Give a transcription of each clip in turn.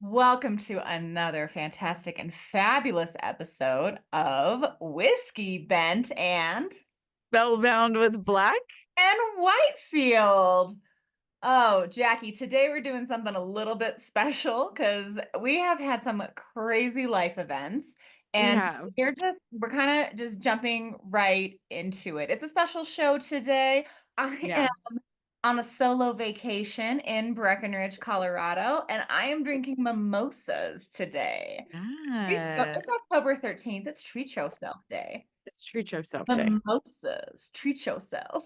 Welcome to another fantastic and fabulous episode of Whiskey Bent Spellbound with Black. and Whitefield. Oh, Jackie, today we're doing something a little bit special because we have had some crazy life events We and have. we're kind of just jumping right into it. It's a special show today. I Yeah. am on a solo vacation in Breckenridge, Colorado, and I am drinking mimosas today. It's Yes. October 13th. It's Treat Yourself Day. It's treat yourself day. Mimosas, treat yourself.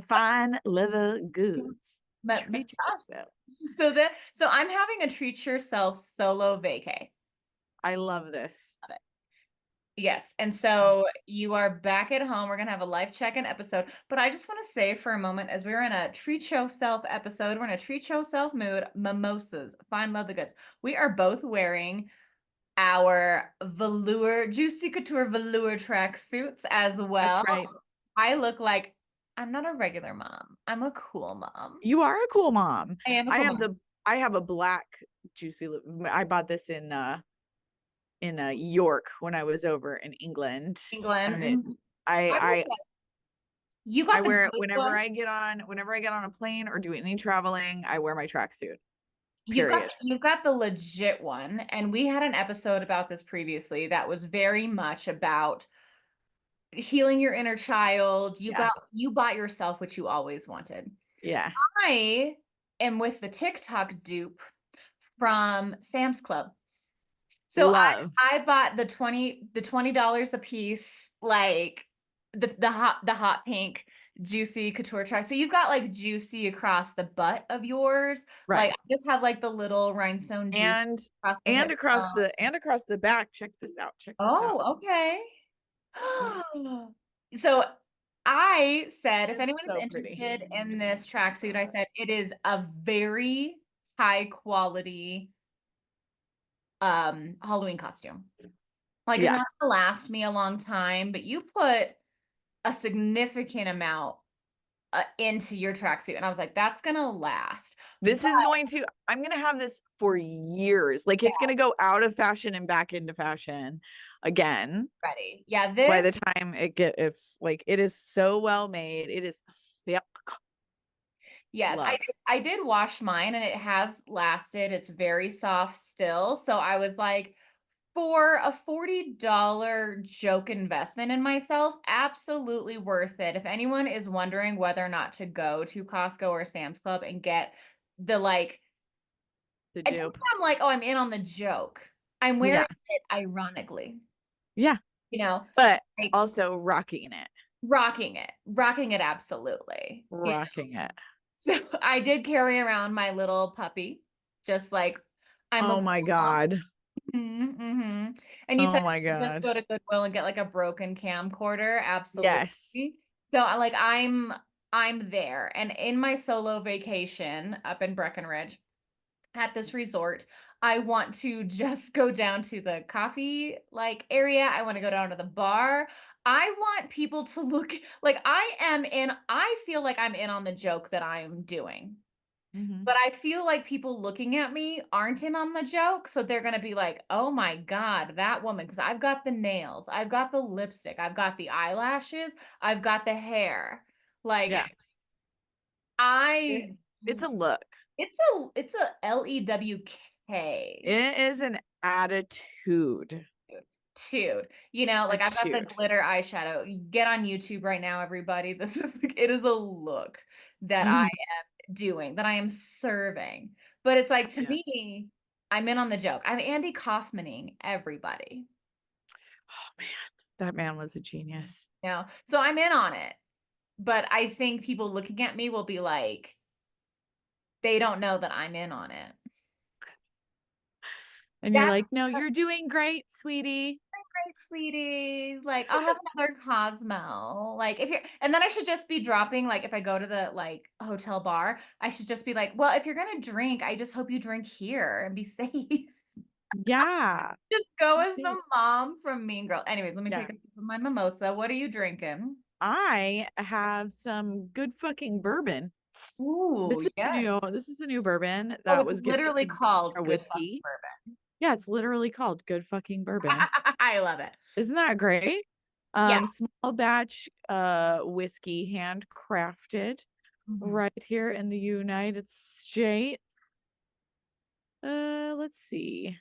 Fine leather goods. Ma- ma- Treat yourself. so I'm having a treat yourself solo vacay. I love this. Yes. And so you are back at home. We're going to have a life check-in episode. But I just want to say for a moment, as we're in a treat yourself episode, we're in a treat yourself mood, mimosas, fine leather goods. We are both wearing our velour, Juicy Couture velour track suits as That's well. right. I look like I'm not a regular mom. I'm a cool mom. You are a cool mom. I am a I cool have mom. the I have a black juicy I bought this in York when I was over in England. England. And it I will I say, you I got the wear it good one. whenever I get on a plane or do any traveling, I wear my tracksuit. You've got Period. you've got the legit one, and we had an episode about this previously that was very much about healing your inner child. Yeah. You bought yourself what you always wanted. Yeah. I am with the TikTok dupe from Sam's Club. So Love. I bought the $20 a piece, like the hot pink juicy couture track. So you've got like juicy across the butt of yours. Like Right. I just have like the little rhinestone juice and across the and hip across bone. the back. Check this out. Check this out. Oh, okay. Yeah, So I said, if it's anyone is so pretty. interested in this tracksuit, I said it is a very high quality Halloween costume. Like it's Yeah, not gonna last me a long time, but you put a significant amount into your tracksuit, and I was like, that's gonna last. this But is going to. I'm gonna have this for years. Like it's yeah, gonna go out of fashion and back into fashion again ready. Yeah, by the this. time it's like it is so well made. It is thick. Yes, Love. I did wash mine, and it has lasted. It's very soft still. So I was like, for a $40 joke investment in myself, absolutely worth it. If anyone is wondering whether or not to go to Costco or Sam's Club and get the like, The I don't think dupe. I'm like, oh, I'm in on the joke. I'm wearing Yeah, it ironically, yeah, you know, but like also rocking it, rocking it absolutely. rocking it. So I did carry around my little puppy, just like I'm a Oh cool my mom. god. Mm-hmm. And you said Oh I my should just god. go to Goodwill and get like a broken camcorder. Yes. Absolutely. So like I'm there. And in my solo vacation up in Breckenridge at this resort, I want to just go down to the coffee like area. I want to go down to the bar. I want people to look like I feel like I'm in on the joke that I'm doing. Hmm. But I feel like people looking at me aren't in on the joke, so they're gonna be like, "Oh my God, that woman!" Because I've got the nails, I've got the lipstick, I've got the eyelashes, I've got the hair. Like Yeah. It, I, it's a look. it's a LEWK, It is an attitude. dude. You know, like I've got the Attitude. glitter eyeshadow. Get on YouTube right now, everybody. This is it is a look that I Mhm. am doing, that I am serving. But it's like to Yes. me, I'm in on the joke. I'm Andy Kaufmaning everybody, Oh man, that man was a genius. you know? So I'm in on it. But I think people looking at me will be like, they don't know that I'm in on it. And you're That's like, no, you're doing great, sweetie. great, sweetie. Like, I'll have another Cosmo. Like, if you're, and then I should just be dropping, like, if I go to the like hotel bar, I should just be like, well, if you're gonna drink, I just hope you drink here and be safe. Yeah. Just go You as the see? mom from Mean Girl. Anyways, let me take Yeah. a sip of my mimosa. What are you drinking? I have some good fucking bourbon. Ooh, yeah. This is a new bourbon Oh, that it's was given literally to me called for Good Fucking whiskey. Yeah, it's literally called Good Fucking Bourbon. I love it. Isn't that great? Yeah. Small batch whiskey, handcrafted Mhm. right here in the United States. Let's see.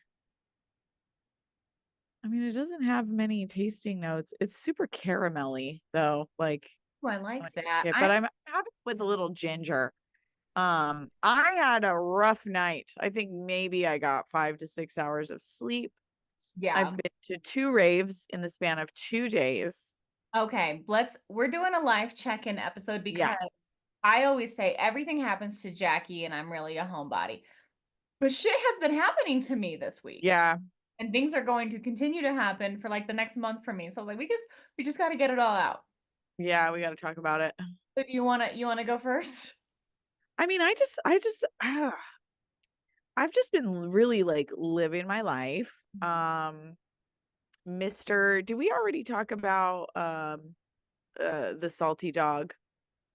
I mean, it doesn't have many tasting notes. It's super caramelly though, like Ooh, I when like I that. drink it, I'm but I'm having it with a little ginger. I had a rough night. I think maybe I got 5 to 6 hours of sleep. I've yeah. been to 2 raves in the span of 2 days. Okay, we're doing a live check-in episode because Yeah. I always say everything happens to Jackie and I'm really a homebody. But shit has been happening to me this week. Yeah. And things are going to continue to happen for like the next month for me. So I was like, we just got to get it all out. Yeah, we got to talk about it. So do you want to go first? I mean, I've just been really like living my life. Do we already talk about the salty dog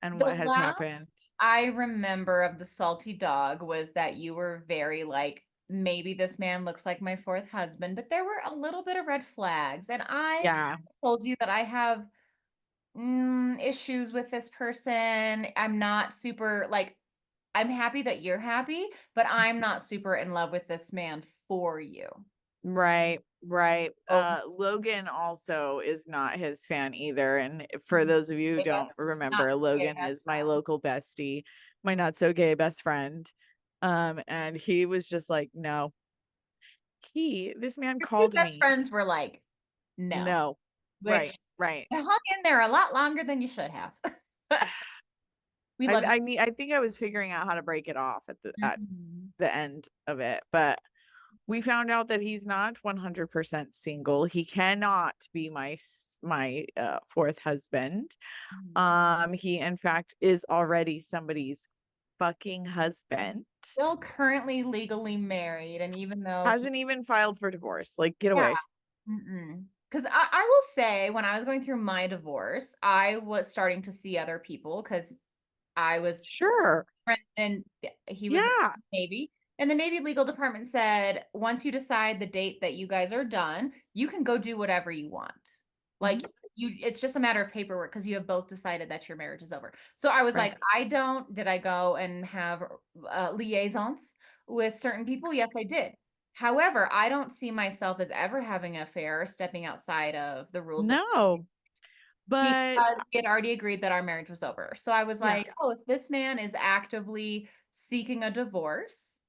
and The what has last happened? I remember of the salty dog was that you were very like, maybe this man looks like my fourth husband, but there were a little bit of red flags. And I Yeah, told you that I have issues with this person. I'm not super like, I'm happy that you're happy, but I'm not super in love with this man for you. right, right. Oh, Logan also is not his fan either. And for mhm. those of you who Gay don't best, not remember, so gay Logan best is my friend. local bestie, my not so gay best friend. And he was just like, no. This man Your two called best me. friends were like, no, No. which Right, right. you hung in there a lot longer than you should have. We love you. I think I was figuring out how to break it off at Mhm. the end of it, but we found out that he's not 100% single. He cannot be my fourth husband. Mhm. He in fact is already somebody's fucking husband. Still currently legally married, and even though he, Hasn't even filed for divorce. Like, get yeah, away. because I will say when I was going through my divorce, I was starting to see other people because I was Sure. and he was in Yeah. the Navy. And the Navy legal department said, once you decide the date that you guys are done, you can go do whatever you want. Like Mhm. it's just a matter of paperwork because you have both decided that your marriage is over. So I was Right. like, did I go and have liaisons with certain people? Yes, I did. However, I don't see myself as ever having an affair or stepping outside of the rules of No. But because we had already agreed that our marriage was over. So I was yeah. like, oh, if this man is actively seeking a divorce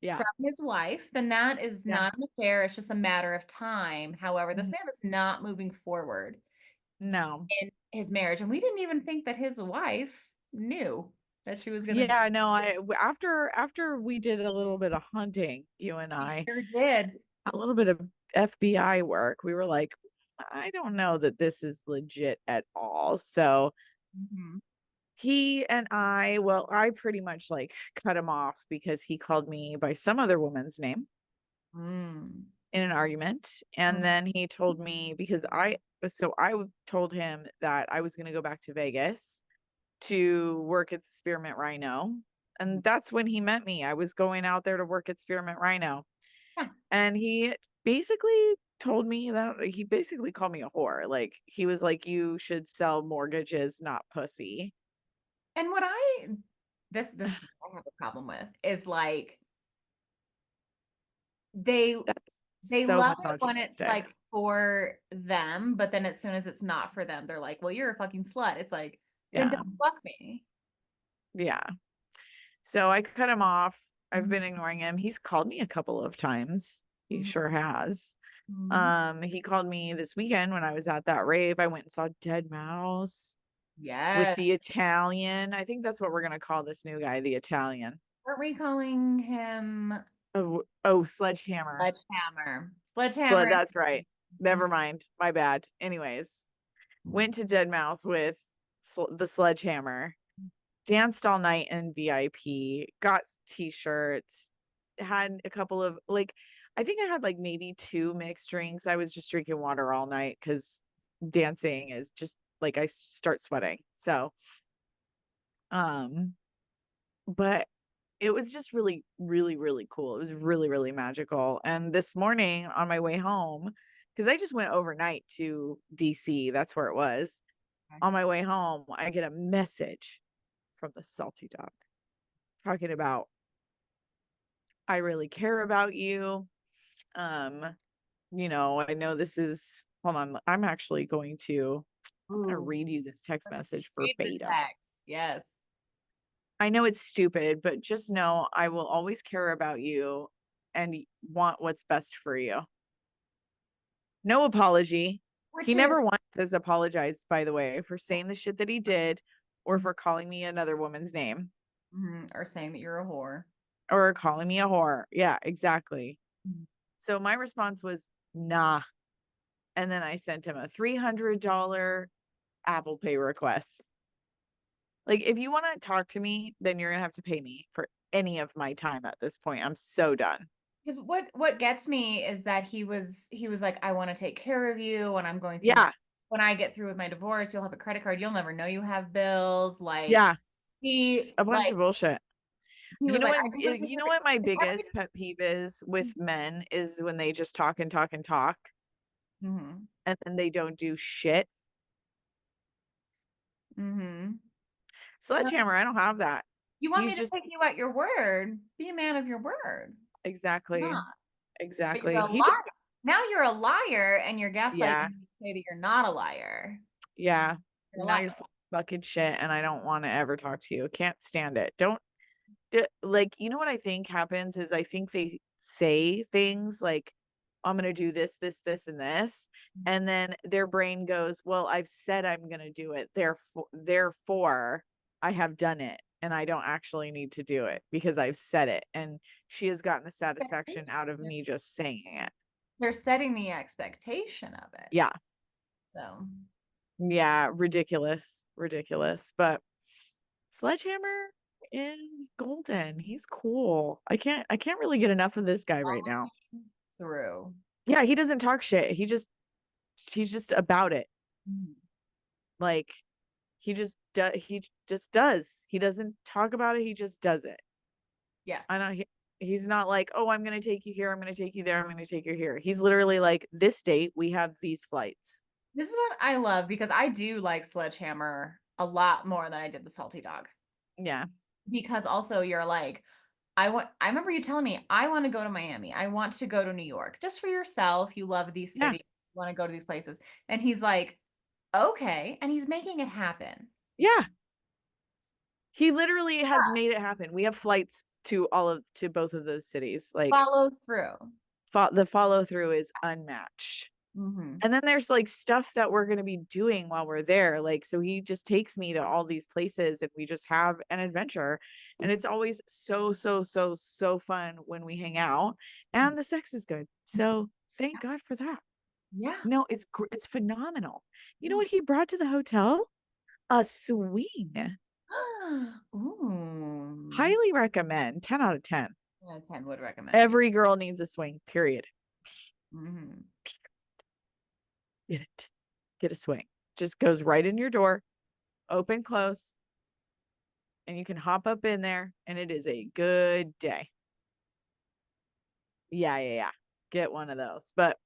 Yeah. from his wife, then that is Yeah. not an affair. It's just a matter of time. However, this Mhm. man is not moving forward No. in his marriage. And we didn't even think that his wife knew that she was going to. Yeah, no, after we did a little bit of hunting, you and She I, sure did. a little bit of FBI work, we were like, I don't know that this is legit at all. So Mhm. I pretty much like cut him off because he called me by some other woman's name Mm. in an argument. And Mhm. then he told me because I told him that I was going to go back to Vegas to work at Spearmint Rhino. And that's when he met me. I was going out there to work at Spearmint Rhino. Yeah. And he basically told me that he basically called me a whore. Like he was like, you should sell mortgages, not pussy. And this I have a problem with is like they That's they so love it when it's misogynistic. like for them, but then as soon as it's not for them, they're like, "Well, you're a fucking slut." It's like, "Then Yeah. don't fuck me." Yeah. So I cut him off. I've Mhm, been ignoring him. He's called me a couple of times. He mhm, sure has. mhm. He called me this weekend when I was at that rave. I went and saw Dead Mouse with Yes. the Italian. I think that's what we're gonna call this new guy, the Italian. Aren't we calling him Oh, Sledgehammer. Sledgehammer? Sledgehammer. That's right. Mhm, Never mind. My bad. Anyways, went to Dead Mouse with the Sledgehammer, danced all night in VIP, got t-shirts, had a couple of like I think I had like maybe two mixed drinks. I was just drinking water all night because dancing is just like I start sweating. So, um, but it was just really, really, really cool. It was really, really magical. And this morning on my way home, because I just went overnight to DC, that's where it was. Okay. On my way home, I get a message from the salty dog talking about, I really care about you. Um, I know this is, hold on, I'm going to Ooh, read you this text message read the verbatim. text. Yes. I know it's stupid, but just know I will always care about you and want what's best for you. No apology. He Which is never once has apologized, by the way, for saying the shit that he did or for calling me another woman's name or saying that you're a whore. or calling me a whore. Yeah, exactly. Mhm. So my response was, nah. And then I sent him a $300 Apple Pay request. Like, if you want to talk to me, then you're going to have to pay me for any of my time at this point. I'm so done. Because what gets me is that he was like, I want to take care of you when I'm going through my Yeah. when I get through with my divorce, you'll have a credit card. You'll never know you have bills. Like Yeah. he Just a bunch like of bullshit. he You was know like, what? I just want to take You care know of what my it. biggest pet peeve is with men is when they just talk and talk and talk Mhm. and then they don't do shit. Mhm. Sledgehammer, I don't have that. You want me He's to just take you at your word? Be a man of your word. exactly, Not. But you're exactly. a He just, liar. Now you're a liar and you're gaslighting yeah, me to say that you're not a liar. yeah. You're a Now liar. you're full of fucking shit, and I don't want to ever talk to you. Can't stand it. Don't like. You know what I think happens is I think they say things like, "I'm gonna do this, this, this, and this," and then their brain goes, "Well, I've said I'm gonna do it. Therefore, I have done it." And I don't actually need to do it because I've said it. And she has gotten the satisfaction out of me just saying it. They're setting the expectation of it. Yeah. So Yeah, ridiculous, ridiculous. But Sledgehammer is golden. He's cool. I can't really get enough of this guy right now. through. Yeah, he doesn't talk shit. He's just about it. Mhm. Like he just does. He doesn't talk about it, he just does it. Yes. I know he's not like, "Oh, I'm going to take you here, I'm going to take you there, I'm going to take you here." He's literally like, "This date, we have these flights." This is what I love because I do like Sledgehammer a lot more than I did the Salty Dog. Yeah. Because also you're like, I remember you telling me, I want to go to Miami. I want to go to New York. Just for yourself. You love these Yeah. cities. You want to go to these places. And he's like, okay. And he's making it happen. Yeah. He literally has made it happen. We have flights to both of those cities. Like Follow through. the follow through is unmatched. Hmm. And then there's like stuff that we're going to be doing while we're there. Like, so he just takes me to all these places and we just have an adventure. And it's always so, so, so, so fun when we hang out. And the sex is good. So thank God for that. Yeah. No, it's phenomenal. You know what he brought to the hotel? A swing. Ooh. Highly recommend. 10 out of 10. Yeah, 10 would recommend. Yeah. Every girl needs a swing, period. Hmm. Get it. Get a swing. Just goes right in your door, open, close, and you can hop up in there, and it is a good day. Yeah, yeah, yeah. Get one of those. But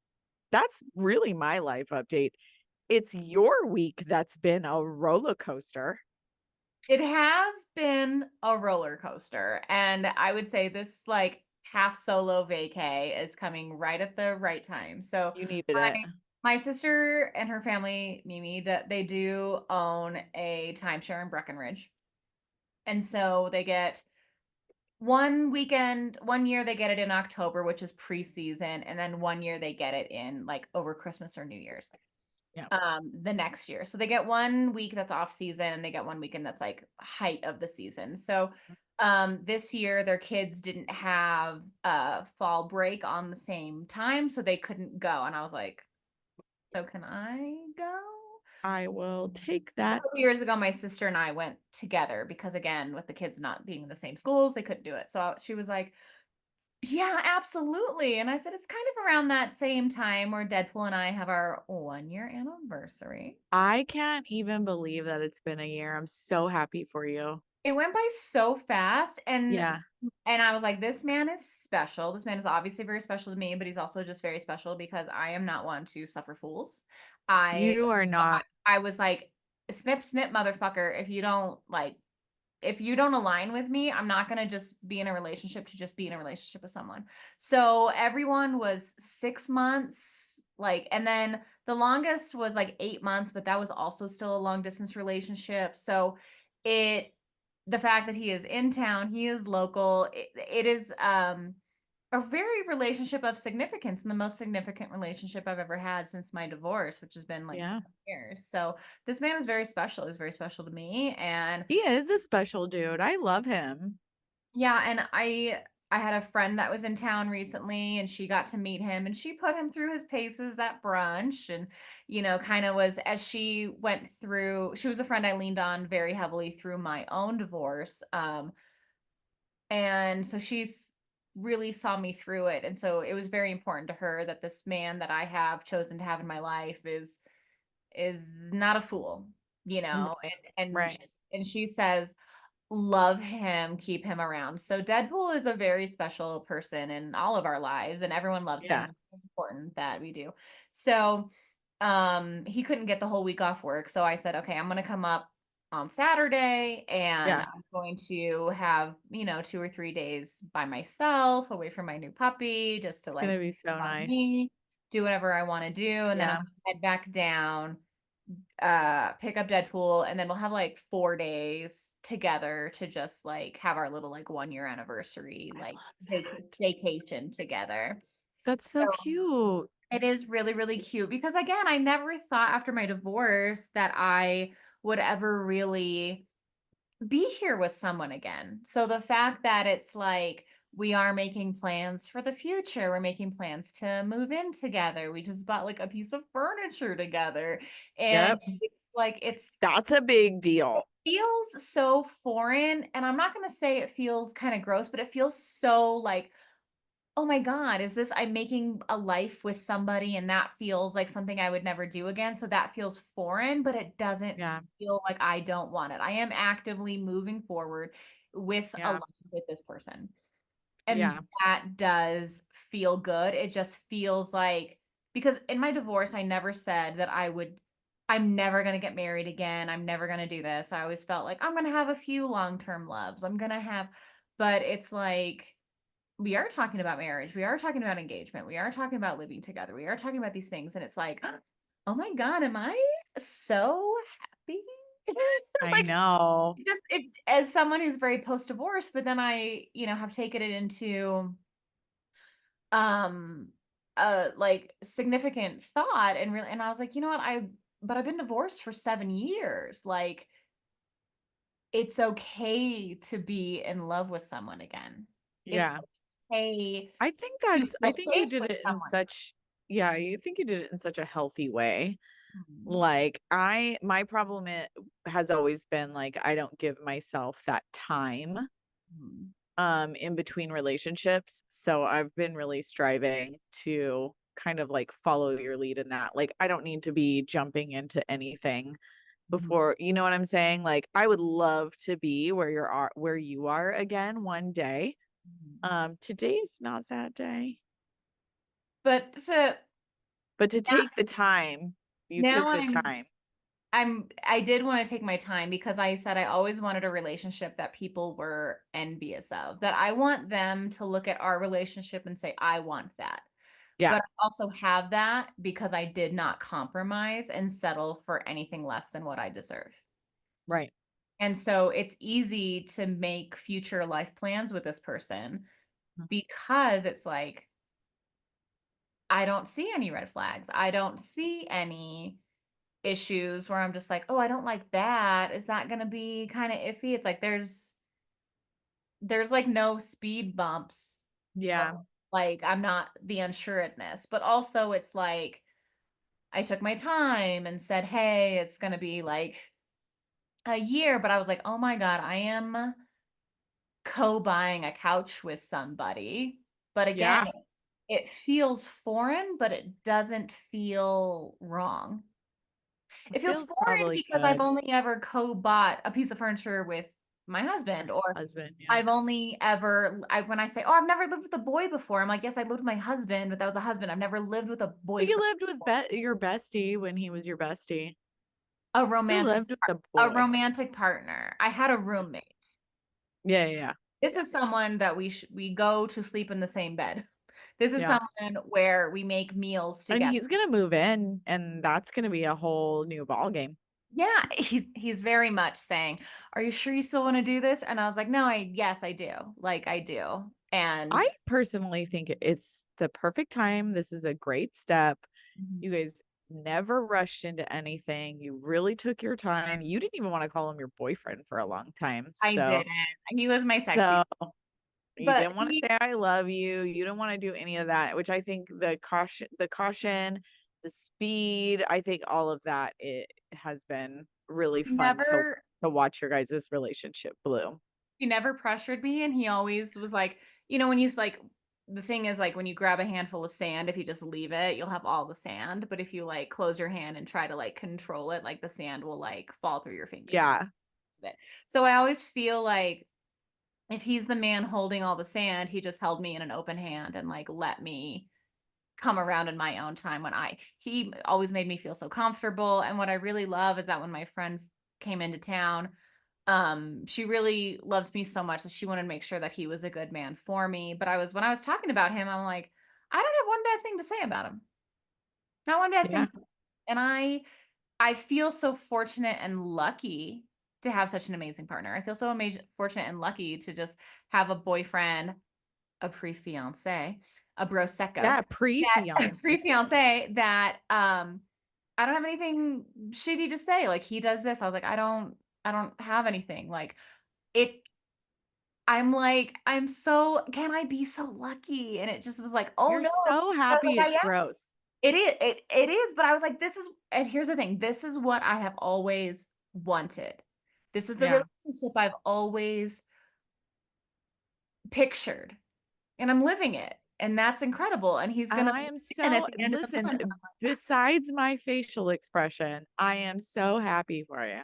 that's really my life update. It's your week that's been a roller coaster. It has been a roller coaster. And I would say this like half solo vacay is coming right at the right time. So You needed my it. my sister and her family, Mimi, they do own a timeshare in Breckenridge. And so they get one weekend, one year they get it in October, which is preseason, and then one year they get it in like over Christmas or New Year's Yeah. the next year. So they get one week that's off season and they get one weekend that's like height of the season. So this year their kids didn't have fall break on the same time, so they couldn't go. And I was like, so can I go? I will take A that. couple years ago, my sister and I went together because again, with the kids not being in the same schools, they couldn't do it. So she was like, yeah, absolutely. And I said, it's kind of around that same time where Deadpool and I have our 1 year anniversary. I can't even believe that it's been a year. I'm so happy for you. It went by so fast, Yeah. and I was like, "This man is special. This man is obviously very special to me, but he's also just very special because I am not one to suffer fools." I You are not. I was like, "Snip, snip, motherfucker. If you don't align with me, I'm not gonna just be in a relationship to just be in a relationship with someone." So everyone was 6 months, like, and then the longest was like 8 months, but that was also still a long distance relationship. So it the fact that he is in town, he is local, it is a very relationship of significance and the most significant relationship I've ever had since my divorce, which has been like Yeah. 7 years. So this man is very special. He's very special to me. And He is a special dude. I love him. yeah, and I had a friend that was in town recently and she got to meet him and she put him through his paces at brunch and kind of was as she went through, she was a friend I leaned on very heavily through my own divorce. And so she's really saw me through it. And so it was very important to her that this man that I have chosen to have in my life is not a fool, Right. and Right. and she says love him, keep him around. So Deadpool is a very special person in all of our lives and everyone loves him. Yeah. It's important that we do. So he couldn't get the whole week off work. So I said, "Okay, I'm going to come up on Saturday and Yeah. I'm going to have, 2 or 3 days by myself away from my new puppy just to It's like gonna be so on nice. me, do whatever I want to do and then I'm Yeah. going to head back down, pick up Deadpool, and then we'll have like 4 days together to just like have our little like 1 year anniversary, I like love that. staycation together." That's so So cute. it is really, really cute because again, I never thought after my divorce that I would ever really be here with someone again. So the fact that it's like we are making plans for the future, we're making plans to move in together. We just bought like a piece of furniture together. And Yep. it's like That's a big it deal. feels so foreign. And I'm not gonna say it feels kind of gross, but it feels so like, oh my God, is this I'm making a life with somebody and that feels like something I would never do again. So that feels foreign, but it doesn't Yeah. feel like I don't want it. I am actively moving forward with a Yeah. life with this person. And Yeah. that does feel good. It just feels like because in my divorce, I never said that I'm never going to get married again. I'm never going to do this. I always felt like I'm going to have a few long-term loves. But it's like, we are talking about marriage. We are talking about engagement. We are talking about living together. We are talking about these things. And it's like, oh my God, am I so happy? I Like, know. as someone who's very post-divorce, but then I, have taken it into um like significant thought and really and I was like, you know what, but I've been divorced for 7 years. Like, it's okay to be in love with someone again. It's Yeah. okay to I feel think you safe did with it in someone. such yeah, you think you did it in such a healthy way. Mhm. Like my problem has always been like I don't give myself that time Mhm. in between relationships. So I've been really striving to kind of like follow your lead in that. Like I don't need to be jumping into anything Mhm. before, you know what I'm saying? Like I would love to be where you are again one day. Mhm. Today's not that day. But so But to now, take the time, you now took the I'm time. I did want to take my time because I said I always wanted a relationship that people were envious of. That I want them to look at our relationship and say, I want that. Yeah, But I also have that because I did not compromise and settle for anything less than what I deserve. right. And so it's easy to make future life plans with this person Mhm. because it's like, I don't see any red flags. I don't see any issues where I'm just like, "Oh, I don't like that. Is that gonna be kinda iffy?" It's like there's, like, no speed bumps of, Yeah, like, I'm not the unsureness, but also it's like, I took my time and said, "Hey, it's gonna be, like, a year," but I was like, "Oh my god, I am co-buying a couch with somebody." But again, yeah. it feels foreign, but it doesn't feel wrong. It It feels feels foreign probably because I've good. only ever co-bought a piece of furniture with my husband. Or Husband, yeah. I've only ever when I say, "Oh, I've never lived with a boy before." I'm like, "Yes, I lived with my husband, but that was a husband. I've never lived with a But you boyfriend, lived with your bestie when he was your bestie. a You still romantic lived with the a boy. romantic partner." I had a roommate. Yeah, yeah, This yeah, is someone that we go to sleep in the same bed. This is yeah. someone where we make meals And together. he's gonna move in, and that's gonna be a whole new ball game. Yeah, he's very much saying, "Are you sure you still want to do this?" And I was like, "No, yes, I do. Like I do." And I personally think it's the perfect time. This is a great step. Mhm. You guys never rushed into anything. You really took your time. You didn't even want to call him your boyfriend for a long time. I So, didn't. He was my so sexy, you but didn't want to say I love you. You don't want to do any of that, which I think the caution, the speed, I think all of that it has been really he fun to never watch your guys' relationship bloom. he never pressured me, and he always was like, when you like the thing is like when you grab a handful of sand, if you just leave it, you'll have all the sand, but if you like close your hand and try to like control it, like the sand will like fall through your fingers. Yeah. So I always feel like if he's the man holding all the sand, he just held me in an open hand and like let me come around in my own time he always made me feel so comfortable. And what I really love is that when my friend came into town, she really loves me so much that she wanted to make sure that he was a good man for me. But when I was talking about him, I'm like, I don't have one bad thing to say about him. Not one bad Yeah. thing. And I feel so fortunate and lucky to have such an amazing partner. I feel so amazing, fortunate and lucky to just have a boyfriend, a pre-fiance, a prosecco, Yeah. that Pre-fiance. pre-fiance that I don't have anything shitty to say. Like he does this, I was like, I don't have anything. It I'm like, I'm so can I be so lucky? And it just was like, oh You're no. so I was happy like, it's I am. gross. It is, but I was like, and here's the thing, this is what I have always wanted. This is the Yeah. relationship I've always pictured, and I'm living it. And that's incredible. And he's And gonna I be am in at so, the end of the listen, month. besides my facial expression, I am so happy for you.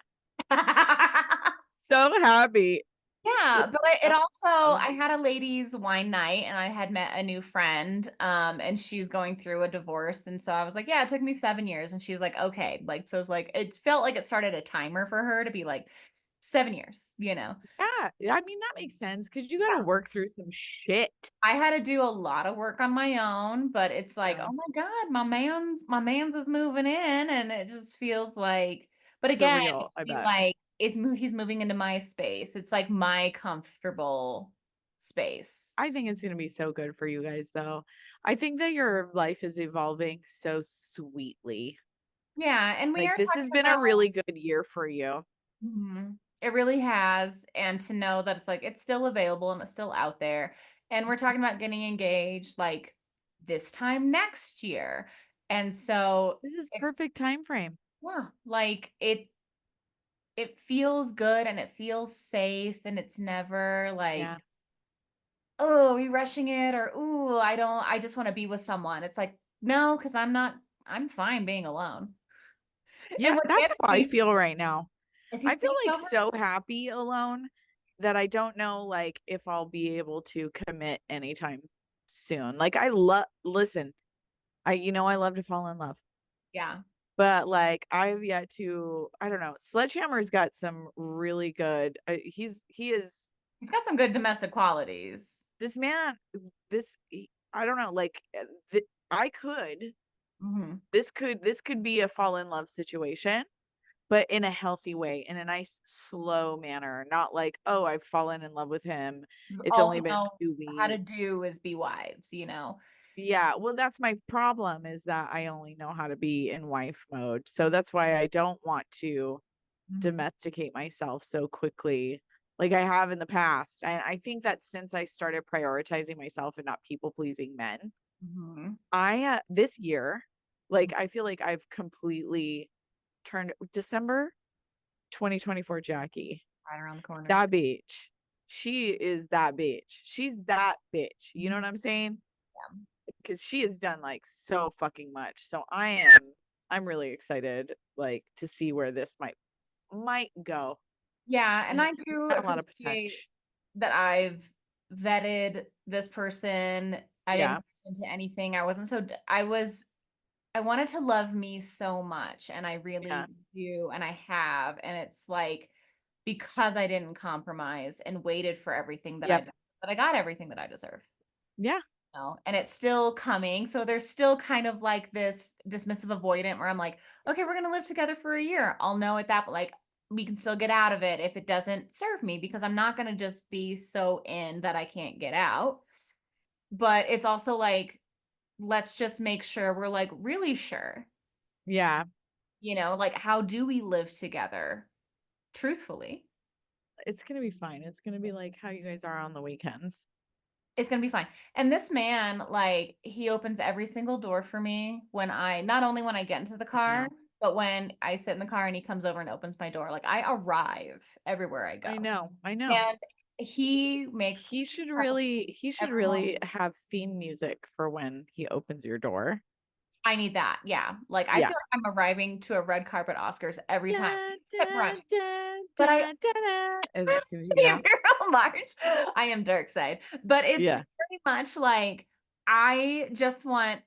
So happy. Yeah, but it also Uh, I had a ladies wine night and I had met a new friend, and she's going through a divorce, and so I was like, yeah, it took me 7 years, and she's like, okay, like so it's like it felt like it started a timer for her to be like 7 years, you know. yeah. I mean, that makes sense because you got to Yeah. work through some shit. I had to do a lot of work on my own, but it's like, Yeah. oh my God, my man's is moving in, and it just feels like, but again, Surreal, I I feel bet. like he's moving into my space. It's like my comfortable space. I think it's going to be so good for you guys, though. I think that your life is evolving so sweetly. Yeah, and we Like, are this has talking been a about really good year for you. it really has, and to know that it's like it's still available and it's still out there. And we're talking about getting engaged like this time next year. And so This is perfect time frame. yeah, like it feels good and it feels safe and it's never Yeah. like, oh, are we rushing it? Or ooh, I just want to be with someone. It's like, no, because I'm fine being alone. And Yeah, what's that's how I Anthony? feel right now. Is he I feel staying like over? so happy alone that I don't know like if I'll be able to commit anytime soon. Like I love listen, I love to fall in love. Yeah. But like I've yet to I don't know. Sledgehammer's got some really good he is He's got some good domestic qualities. this man I don't know like I could Mhm. this could be a fall in love situation but in a healthy way, in a nice slow manner, not like, "Oh, I've fallen in love with him. It's All only we been know 2 how to weeks." do is be wives, you know? Yeah, well, that's my problem is that I only know how to be in wife mode. So that's why I don't want to Mhm. domesticate myself so quickly like I have in the past. And I think that since I started prioritizing myself and not people pleasing men, Mhm. this year, like I feel like I've completely turned December 2024 Jackie. Right around the corner. That bitch. She is that bitch. She's that bitch. You know Mhm. what I'm saying? Yeah. Because she has done like so fucking much. So I'm really excited like to see where this might go. Yeah, and I He's do got a lot of appreciate potential. that I've vetted this person. I didn't Yeah. rush into anything. I wasn't so I wanted to love me so much, and I Yeah. really do, and I have, and it's like because I didn't compromise and waited for everything that Yep. that I got everything that I deserve. Yeah. And it's still coming. So there's still kind of like this dismissive avoidant where I'm like, okay, we're gonna live together for a year. I'll know at that, but like we can still get out of it if it doesn't serve me because I'm not gonna just be so in that I can't get out. But it's also like, let's just make sure we're like really sure, Yeah. like how do we live together truthfully? It's gonna be fine. It's gonna be like how you guys are on the weekends. It's gonna be fine. And this man, like, he opens every single door for me when not only when I get into the I car, know. but when I sit in the car and he comes over and opens my door. Like, I arrive everywhere I I go. know. I know. And he makes He should every really moment. have theme music for when he opens your door. I need that. Yeah. Like, I Yeah. feel like I'm arriving to a red carpet Oscars every time. Da, Except da, brunch. da, But I da, da, da, as soon as you get out. Imperial March. I am dark side. But it's Yeah. very much like I just want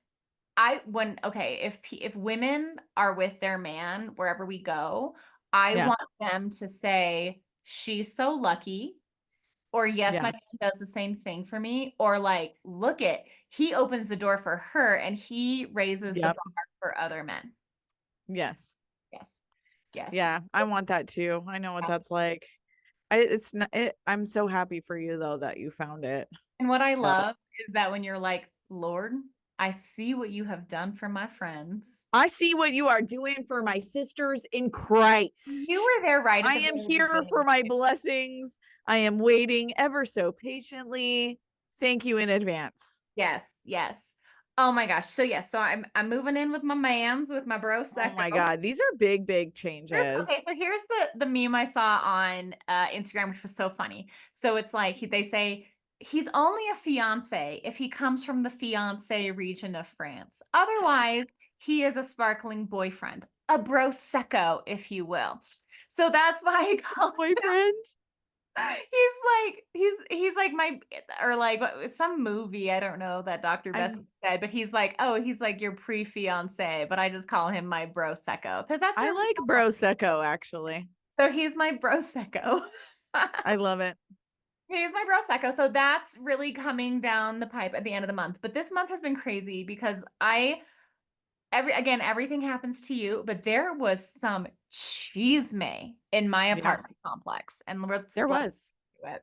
when okay, if women are with their man wherever we go, I Yeah. want them to say, "She's so lucky," or "Yes, my Yeah. man does the same thing for me," or like, "Look it, he opens the door for her and he raises the Yep. bar for other men." Yes. Yes. Yes. Yeah. I want that too. I know what that's like. It's not I'm so happy for you though that you found it. And what I So love is that when you're like, "Lord, I see what you have done for my friends." I see what you are doing for my sisters in You Christ. were there right at I the am very here for beginning. my blessings. I am waiting ever so patiently. Thank you in advance. Yes, yes. Oh my gosh. So yes, so I'm moving in with my mans, with my bro Oh my Secco. God. These are big, big Okay, changes. so here's the meme I saw on Instagram, which was so funny. So it's like they say he's only a fiance if he comes from the fiance region of France. Otherwise, he is a sparkling boyfriend, a prosecco, if you will. So that's why I call Boyfriend. he's like my or like some movie I don't know that Dr. Best I'm said, but he's like your pre-fiance, but I just call him my bro secco because that's I really like all. Prosecco actually. So he's my bro secco. I love it. He's my bro secco. So that's really coming down the pipe at the end of the month. But this month has been crazy because everything happens to you, but there was some chisme in my Yeah, apartment complex, and let's there let's was. do it.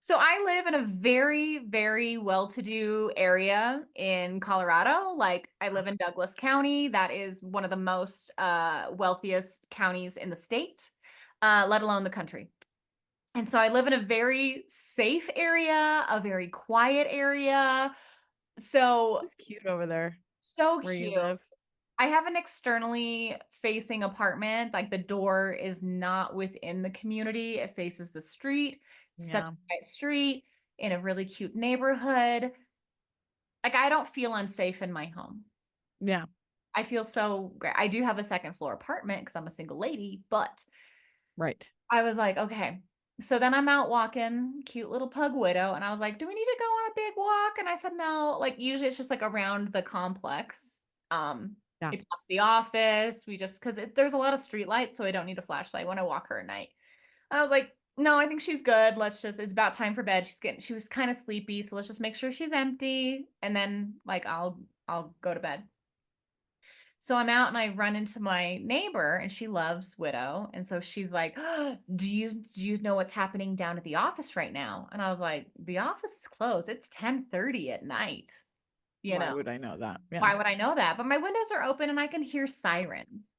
So I live in a very, very well-to-do area in Colorado. Like I live in Douglas County. That is one of the most wealthiest counties in the state, let alone the country. And so I live in a very safe area, a very quiet area. So It's cute over there so where you cute. live. I have an externally facing apartment. Like the door is not within the community. It faces the street. It's such Yeah. a quiet street in a really cute neighborhood. Like I don't feel unsafe in my home. Yeah. I feel so great. I do have a second floor apartment because I'm a single lady, but Right. I was like, okay. So then I'm out walking, cute little pug widow, and I was like, do we need to go on a big walk? And I said, no. Like usually it's just like around the complex. Yeah. We pass the office. We just because there's a lot of street lights, so I don't need a flashlight when I walk her at night. And I was like, no, I think she's good. It's about time for bed. She was kind of sleepy, so let's just make sure she's empty, and then like I'll go to bed. So I'm out and I run into my neighbor and she loves Widow. And so she's like, "Oh, do you know what's happening down at the office right now?" And I was like, "The office is closed. It's 10:30 at night. You Why know, would I know that? Yeah. why would I know that? But my windows are open and I can hear sirens.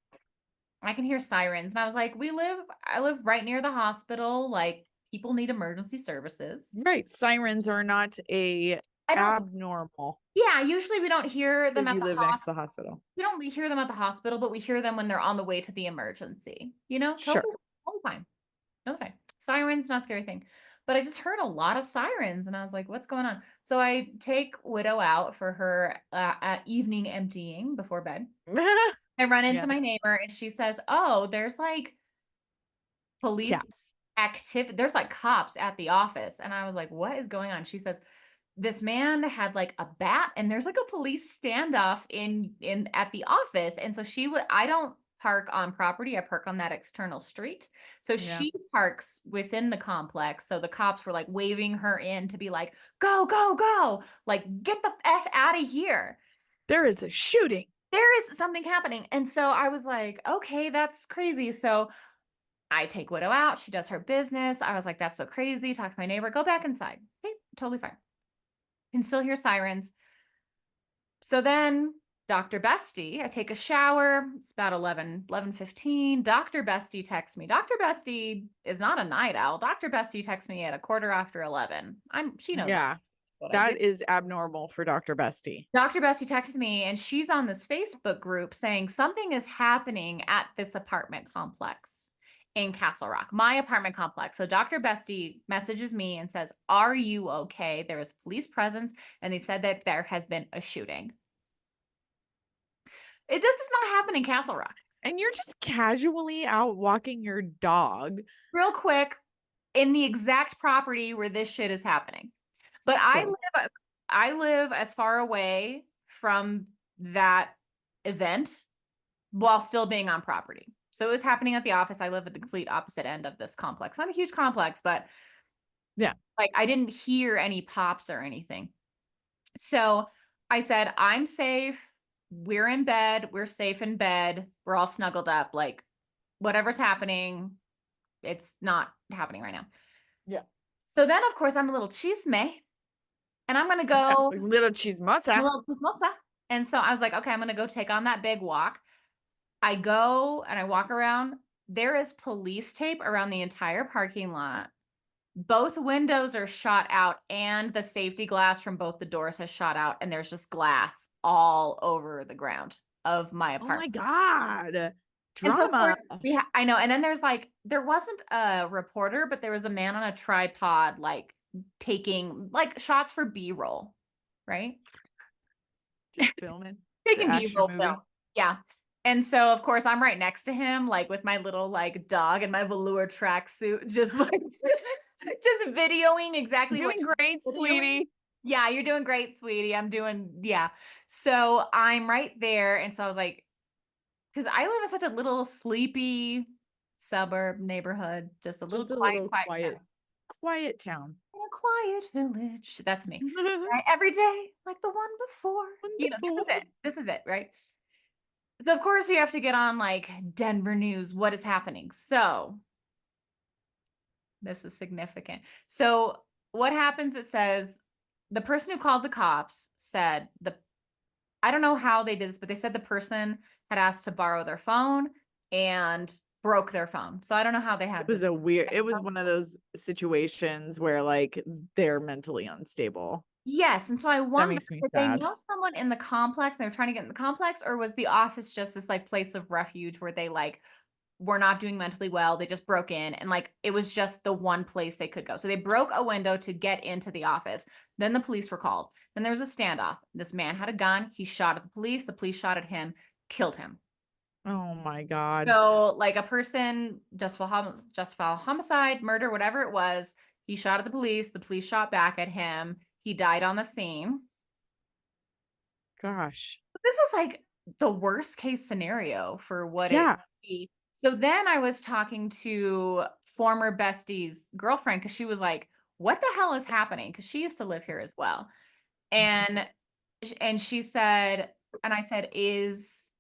I can hear sirens." And I was like, I live right near the hospital. Like people need emergency services. Right. Sirens are not a I don't, abnormal yeah, usually we don't hear them because at you the live next to the hospital. we don't hear them at the hospital, but we hear them when they're on the way to the emergency. Sure. Totally fine. No fine. Sirens, not a scary thing. But I just heard a lot of sirens and I was like, what's going on? So I take Widow out for her evening emptying before bed. I run into Yeah. my neighbor and she says, oh, there's like police Cats. activity. There's like cops at the office. And I was like, what is going on? She says, this man had like a bat and there's like a police standoff in at the office. And so she would, I don't park on property, I park on that external street. So Yeah. she parks within the complex. So the cops were like waving her in to be like, go, go, go, like get the F out of here. There is a shooting. There is something happening. And so I was like, okay, that's crazy. So I take Widow out. She does her business. I was like, that's so crazy. Talk to my neighbor. Go back inside. Okay, totally fine. Can still hear sirens. So then Dr. Bestie, I take a shower. It's about 11:15. Dr. Bestie texts me. Dr. Bestie is not a night owl. Dr. Bestie texts me at 11:15. She knows Yeah. what I do. That is abnormal for Dr. Bestie. Dr. Bestie texted me and she's on this Facebook group saying something is happening at this apartment complex in Castle Rock, my apartment complex. So Dr. Bestie messages me and says, are you okay? There is police presence and they said that there has been a shooting. This does not happen in Castle Rock. And you're just casually out walking your dog. Real quick, in the exact property where this shit is happening. But So I live as far away from that event while still being on property. So it was happening at the office. I live at the complete opposite end of this complex. Not a huge complex, but yeah. like I didn't hear any pops or anything. So I said, I'm safe. We're in bed. We're safe in bed. We're all snuggled up. Like whatever's happening, it's not happening right now. Yeah. So then, of course, I'm a little chisme. And I'm going to go. Little chismosa. Little chismosa. And so I was like, okay, I'm going to go take on that big walk. I go and I walk around. There is police tape around the entire parking lot. Both windows are shot out and the safety glass from both the doors has shot out. And there's just glass all over the ground of my Oh my apartment. God. And so, of Drama. course, I know. And then there's like, there wasn't a reporter, but there was a man on a tripod, like taking like shots for B-roll, right? Just filming. Taking Action B-roll movie. film. Yeah. And so, of course, I'm right next to him, like with my little like dog and my velour tracksuit, just like just videoing exactly what Doing great, videoing. sweetie. Yeah, you're doing great, sweetie. I'm doing, yeah. So I'm right there. And so I was like, because I live in such a little sleepy suburb neighborhood, just a little Just a quiet, little quiet town. quiet town. In a quiet village. That's me. Right? Every day, like the one before. You know, this is it. This is it, right? So of course we have to get on like Denver news. What is happening? So this is significant. So what happens? It says the person who called the cops said I don't know how they did this, but they said the person had asked to borrow their phone and broke their phone. So I don't know how they had It was it was one of those situations where like they're mentally unstable. Yes, and so I That wonder, makes me did they sad. know someone in the complex and they were trying to get in the complex, or was the office just this like place of refuge where they like were not doing mentally well? They just broke in and like it was just the one place they could go. So they broke a window to get into the office. Then the police were called. Then there was a standoff. This man had a gun. He shot at the police shot at him, killed him. Oh my God. So like a person just for homicide, murder, whatever it was, he shot at the police shot back at him. He died on the scene. Gosh. This was like the worst case scenario for what it Yeah. could be. So then I was talking to former bestie's girlfriend because she was like, what the hell is happening? Because she used to live here as well. And she said, and I said, is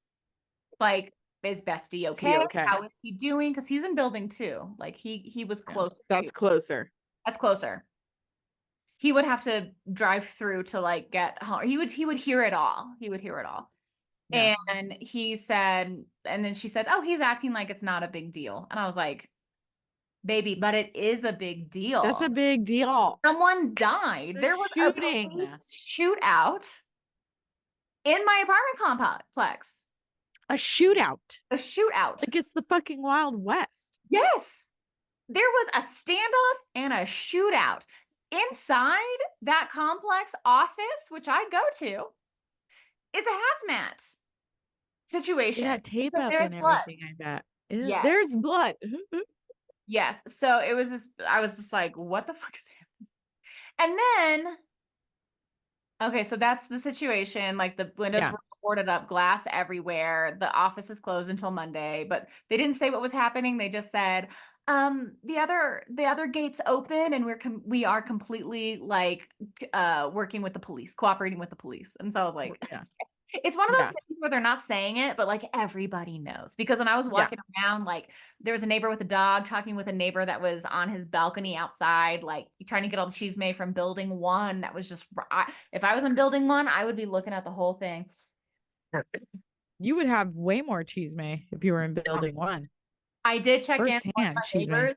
bestie Is he okay? okay? How is he doing? Because he's in building 2. Like he was Yeah. close That's to. closer. That's closer. He would have to drive through to like get home. He would hear it all. He would hear it all. Yeah. And he said, and then she said, oh, he's acting like it's not a big deal. And I was like, baby, but it is a big deal. That's a big deal. Someone died. There was shooting. a police shootout in my apartment complex. A shootout. A shootout. Like it's the fucking Wild West. Yes. There was a standoff and a shootout inside that complex office, which I go to. It's a hazmat situation. Yeah, tape Because up there's and blood. everything, I bet. Yes. There's blood. Yes. So it was this I was just like, "What the fuck is happening?" And then okay, so that's the situation. Like the windows Yeah. were boarded up, glass everywhere. The office is closed until Monday, but they didn't say what was happening. They just said, the other gate's open and we are completely like working with the police, cooperating with the police." And so I was like, Yeah. it's one of those Yeah. things where they're not saying it, but like everybody knows. Because when I was Yeah. walking around, like there was a neighbor with a dog talking with a neighbor that was on his balcony outside, like trying to get all the cheese made from building one. That was just, if I was in building one, I would be looking at the whole thing. You would have way more cheese may if you were in building one. I did check in with one of Firsthand my cheese may. neighbors,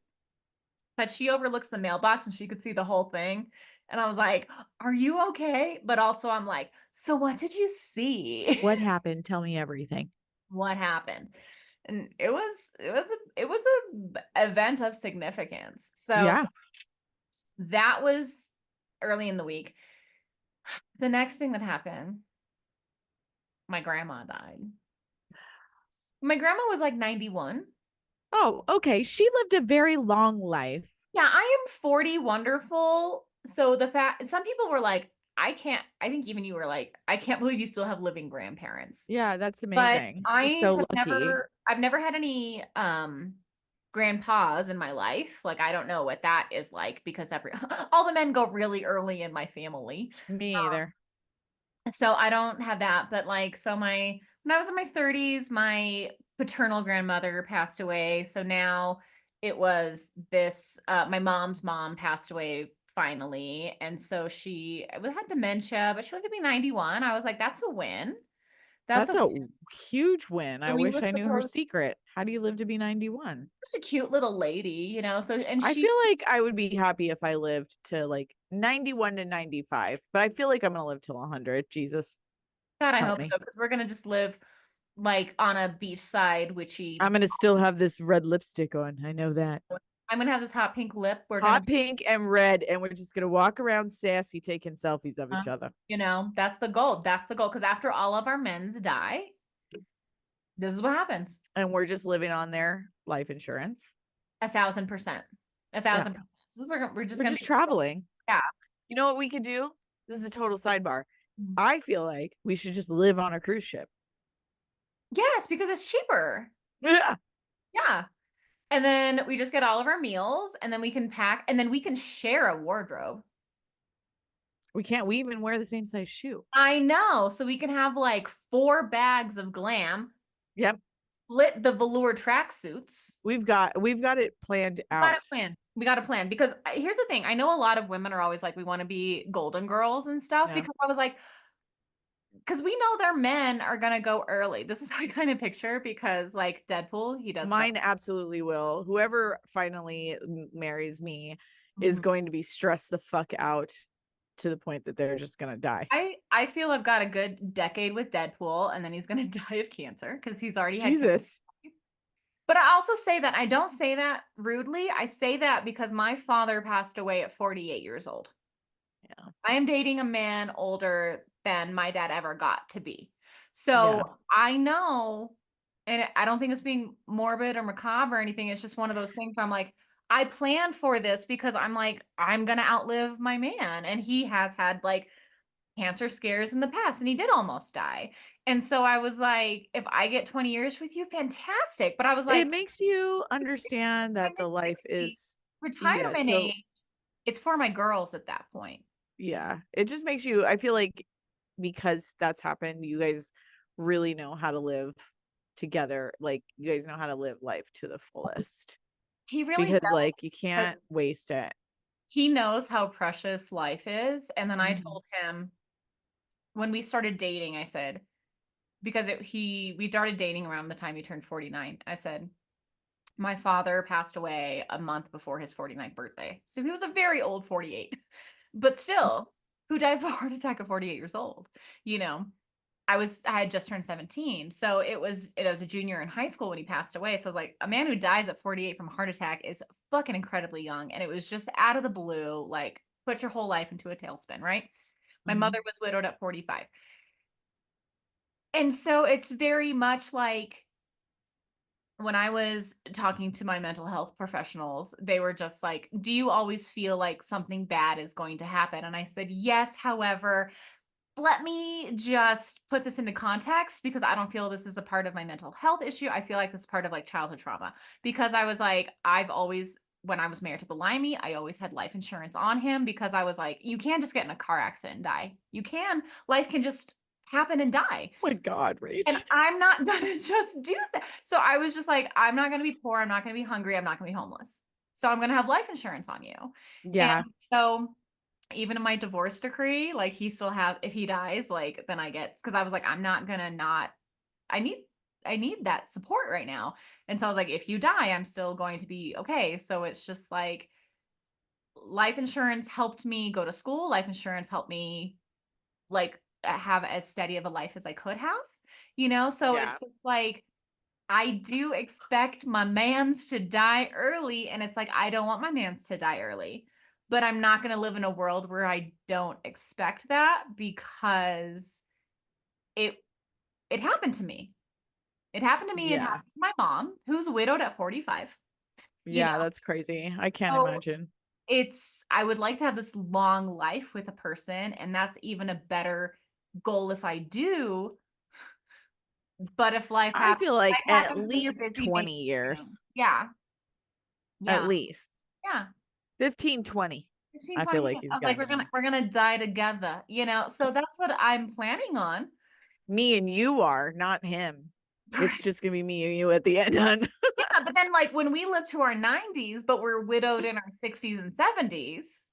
but she overlooks the mailbox and she could see the whole thing. And I was like, "Are you okay?" But also, I'm like, "So what did you see?" What happened? Tell me everything. What happened? And it was a event of significance. So Yeah. that was early in the week. The next thing that happened, my grandma died. My grandma was like 91. Oh, okay. She lived a very long life. Yeah, I am 40 wonderful. So the fact some people were like, I think even you were like, "I can't believe you still have living grandparents." Yeah, that's But amazing. You're I so have lucky. never had any grandpas in my life. Like I don't know what that is like because every all the men go really early in my family. Me either. So I don't have that, but like so my when I was in my 30s, my paternal grandmother passed away. So now it was this my mom's mom passed away finally. And so she had dementia, but she lived to be 91. I was like, that's a win. That's That's a a huge win. I and we wish were I knew her supposed secret. How do you live to be 91? just a cute little lady. So and I she feel like I would be happy if I lived to like 91 to 95, but I feel like I'm going to live till 100. Jesus, God, I help hope me. so, because we're gonna just live like on a beachside witchy. I'm going to still have this red lipstick on. I know that. I'm gonna have this hot pink lip. We're gonna Hot pink and red, and we're just going to walk around sassy taking selfies of Uh, each other. that's the goal. That's the goal. Because after all of our men's die, this is what happens. And we're just living on their life insurance. 1,000%. A Yeah. thousand percent. We're just We're gonna just be traveling. yeah. You know what we could do? This is a total sidebar. Mhm. I feel like we should just live on a cruise ship. Yes, because it's cheaper. Yeah. Yeah. And then we just get all of our meals, and then we can pack, and then we can share a wardrobe. We even wear the same size shoe. I know. So we can have like 4 bags of glam, Yep. split the velour tracksuits. We've got it planned Got a out. plan. We got a plan because here's the thing. I know a lot of women are always like, we want to be golden girls and stuff Yeah. because I was like, because we know their men are gonna go early. This is how I kind of picture because like Deadpool, he does fuck. Mine absolutely will. Whoever finally marries me is Mhm. going to be stressed the fuck out to the point that they're just gonna die. I feel I've got a good decade with Deadpool, and then he's gonna die of cancer because he's already had cancer. Jesus. But I also say that I don't say that rudely. I say that because my father passed away at 48 years old. Yeah. I am dating a man older than my dad ever got to be. So Yeah. I know, and I don't think it's being morbid or macabre or anything. It's just one of those things where I'm like, I planned for this because I'm like, I'm going to outlive my man. And he has had like cancer scares in the past and he did almost die. And so I was like, if I get 20 years with you, fantastic. But I was It like, makes you understand my that mid the life 60s, is yeah, retirement so age, it's for my girls at that point. yeah. It just makes you I feel like because that's happened, you guys really know how to live together. Like you guys know how to live life to the fullest. He really Because does. like you can't waste it. He knows how precious life is. And then I Mhm. told him when we started dating, I said, because we started dating around the time he turned 49. I said, my father passed away a month before his 49th birthday. So he was a very old 48. But still, who dies of a heart attack at 48 years old? You know, I had just turned 17. So it was a junior in high school when he passed away. So I was like, a man who dies at 48 from a heart attack is fucking incredibly young. And it was just out of the blue, like put your whole life into a tailspin, right? My Mhm. mother was widowed at 45. And so it's very much like when I was talking to my mental health professionals, they were just like, "Do you always feel like something bad is going to happen?" And I said, "Yes, however, let me just put this into context because I don't feel this is a part of my mental health issue. I feel like this is part of like childhood trauma because I was like, I've always, when I was married to the Limey, I always had life insurance on him because I was like, you can't just get in a car accident and die. You can, life can just happen and die. Oh my God, And Rach. I'm not gonna just do that. So I was just like, I'm not gonna be poor. I'm not gonna be hungry. I'm not gonna be homeless. So I'm gonna have life insurance on you. And Yeah. so even in my divorce decree, like he still has, if he dies, like then I get, because I was like, I'm not gonna not, I need I need that support right now. And so I was like, if you die, I'm still going to be okay. So it's just like life insurance helped me go to school. Life insurance helped me like have as steady of a life as I could have, you know? So it's Yeah. just like I do expect my mans to die early, and it's like I don't want my mans to die early. But I'm not going to live in a world where I don't expect that because it it happened to me. It happened to me, it Yeah. happened to my mom, who's widowed at 45. You know, Yeah. That's crazy. I can't so imagine. it's I would like to have this long life with a person, and that's even a better goal if I do. But if I feel like life at happens when you're least busy vacationing. 20 years. Yeah, At yeah, least yeah. 15, 20. 15, I feel 20 like minutes. he's I was got like, to be. we're gonna die together, you know? So that's what I'm planning on. Me and you are, not him. It's Right. just going to be me and you at the end, hun. Yeah, but then like when we live to our 90s, but we're widowed in our 60s and 70s,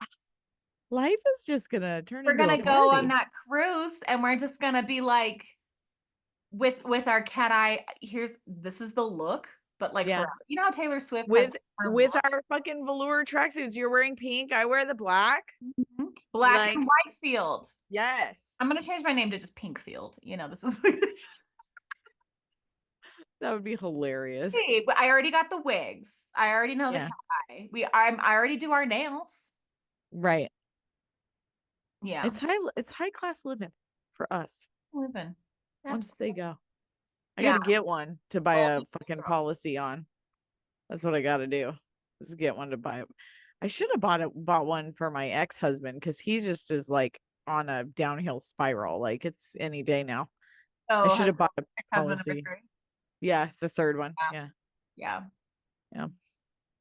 Life is just going to turn we're into a gonna go on party. that cruise and we're just gonna be like with our cat eye, here's this is the look, but like Yeah. forever. You know how Taylor Swift has with her with look? our fucking velour tracksuits. You're wearing pink, I wear the black. Mhm. Black and Like, Whitefield. I'm yes, gonna change my name to just Pinkfield. You know, this is that would be hilarious. hey, but I already got the wigs. I already know the Yeah, cat eye. I already do our nails. right. Yeah. It's high class living for us. Living. Once they Absolutely. go, I Yeah. gotta get one to buy All a the fucking girls. policy on. That's what I gotta do. Is get one to buy. I should have bought one for my ex-husband because he just is like on a downhill spiral. Like it's any day now. I Oh, should have bought a ex-husband number policy. 3. Yeah, the third one. Yeah. Yeah, Yeah. yeah.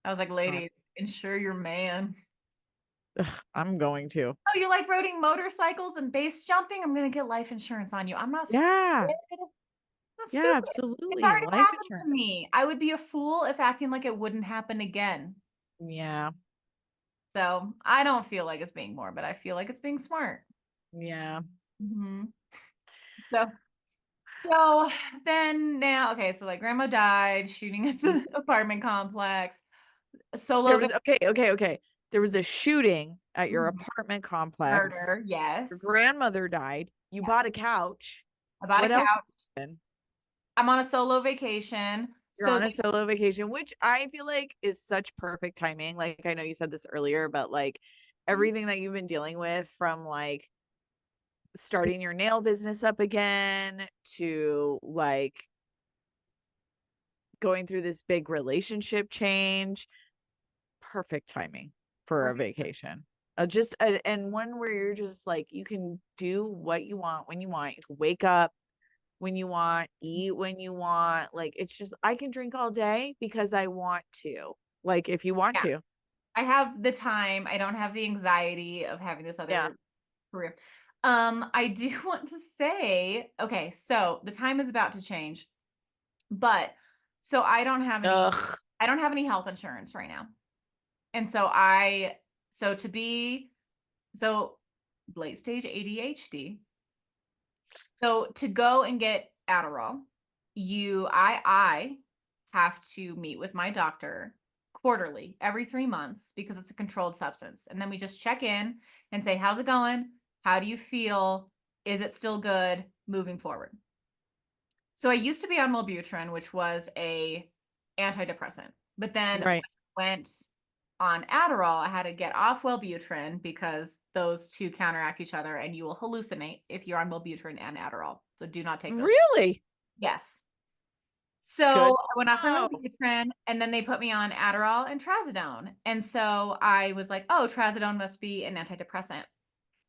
I was like, So ladies, insure your man. I'm going to. Oh, you like riding motorcycles and base jumping? I'm gonna get life insurance on you. I'm not stupid. Yeah, Not yeah, stupid. It's absolutely. already Life happened to insurance. me. I would be a fool if acting like it wouldn't happen again. Yeah, So I don't feel like it's being more, but I feel like it's being smart. yeah. Hmm. So so then now, okay, so like grandma died shooting at the apartment complex. There Solo was okay. There was a shooting at your Mhm. apartment complex. Murder, Your yes. grandmother died. You Yeah. bought a couch. I bought a What else couch. happened? I'm on a solo vacation. You're So on a solo vacation, which I feel like is such perfect timing. Like I know you said this earlier, but like everything that you've been dealing with from like starting your nail business up again to like going through this big relationship change, perfect timing for a vacation. And one where you're just like you can do what you want when you want. You can wake up when you want, eat when you want. Like it's just I can drink all day because I want to. Like if you want yeah, to. I have the time. I don't have the anxiety of having this Yeah. other career. I do want to say, okay, so the time is about to change, but so Ugh. I don't have any health insurance right now. And so I so to be so late stage ADHD. So to go and get Adderall, I have to meet with my doctor quarterly, every 3 months because it's a controlled substance. And then we just check in and say, "How's it going? How do you feel? Is it still good moving forward?" So I used to be on Wellbutrin, which was a antidepressant. But then when Right. I went on Adderall, I had to get off Wellbutrin because those two counteract each other and you will hallucinate if you're on Wellbutrin and Adderall. So do not take those. Really? Yes. So Good I went off to on know. Wellbutrin, and then they put me on Adderall and Trazodone. And so I was like, oh, Trazodone must be an antidepressant.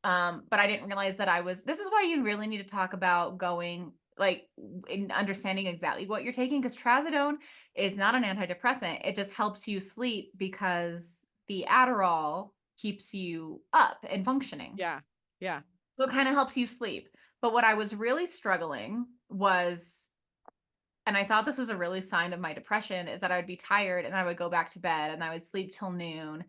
But I didn't realize that this is why you really need to talk about going like in understanding exactly what you're taking, because Trazodone is not an antidepressant. It just helps you sleep because the Adderall keeps you up and functioning. Yeah. Yeah. So it kind of helps you sleep. But what I was really struggling was, and I thought this was a really sign of my depression, is that I would be tired and I would go back to bed and I would sleep till noon,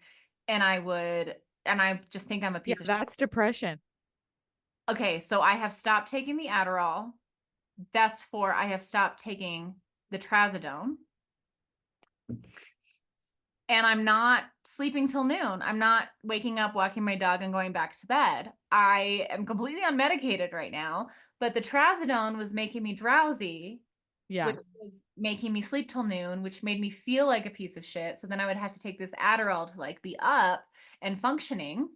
and I just think I'm a Yeah, piece of shit. that's depression. Okay, so I have stopped taking the Adderall. Thus for I have stopped taking the Trazodone, and I'm not sleeping till noon. I'm not waking up, walking my dog, and going back to bed. I am completely unmedicated right now, but the Trazodone was making me drowsy, Yeah. which was making me sleep till noon, which made me feel like a piece of shit. So then I would have to take this Adderall to like be up and functioning.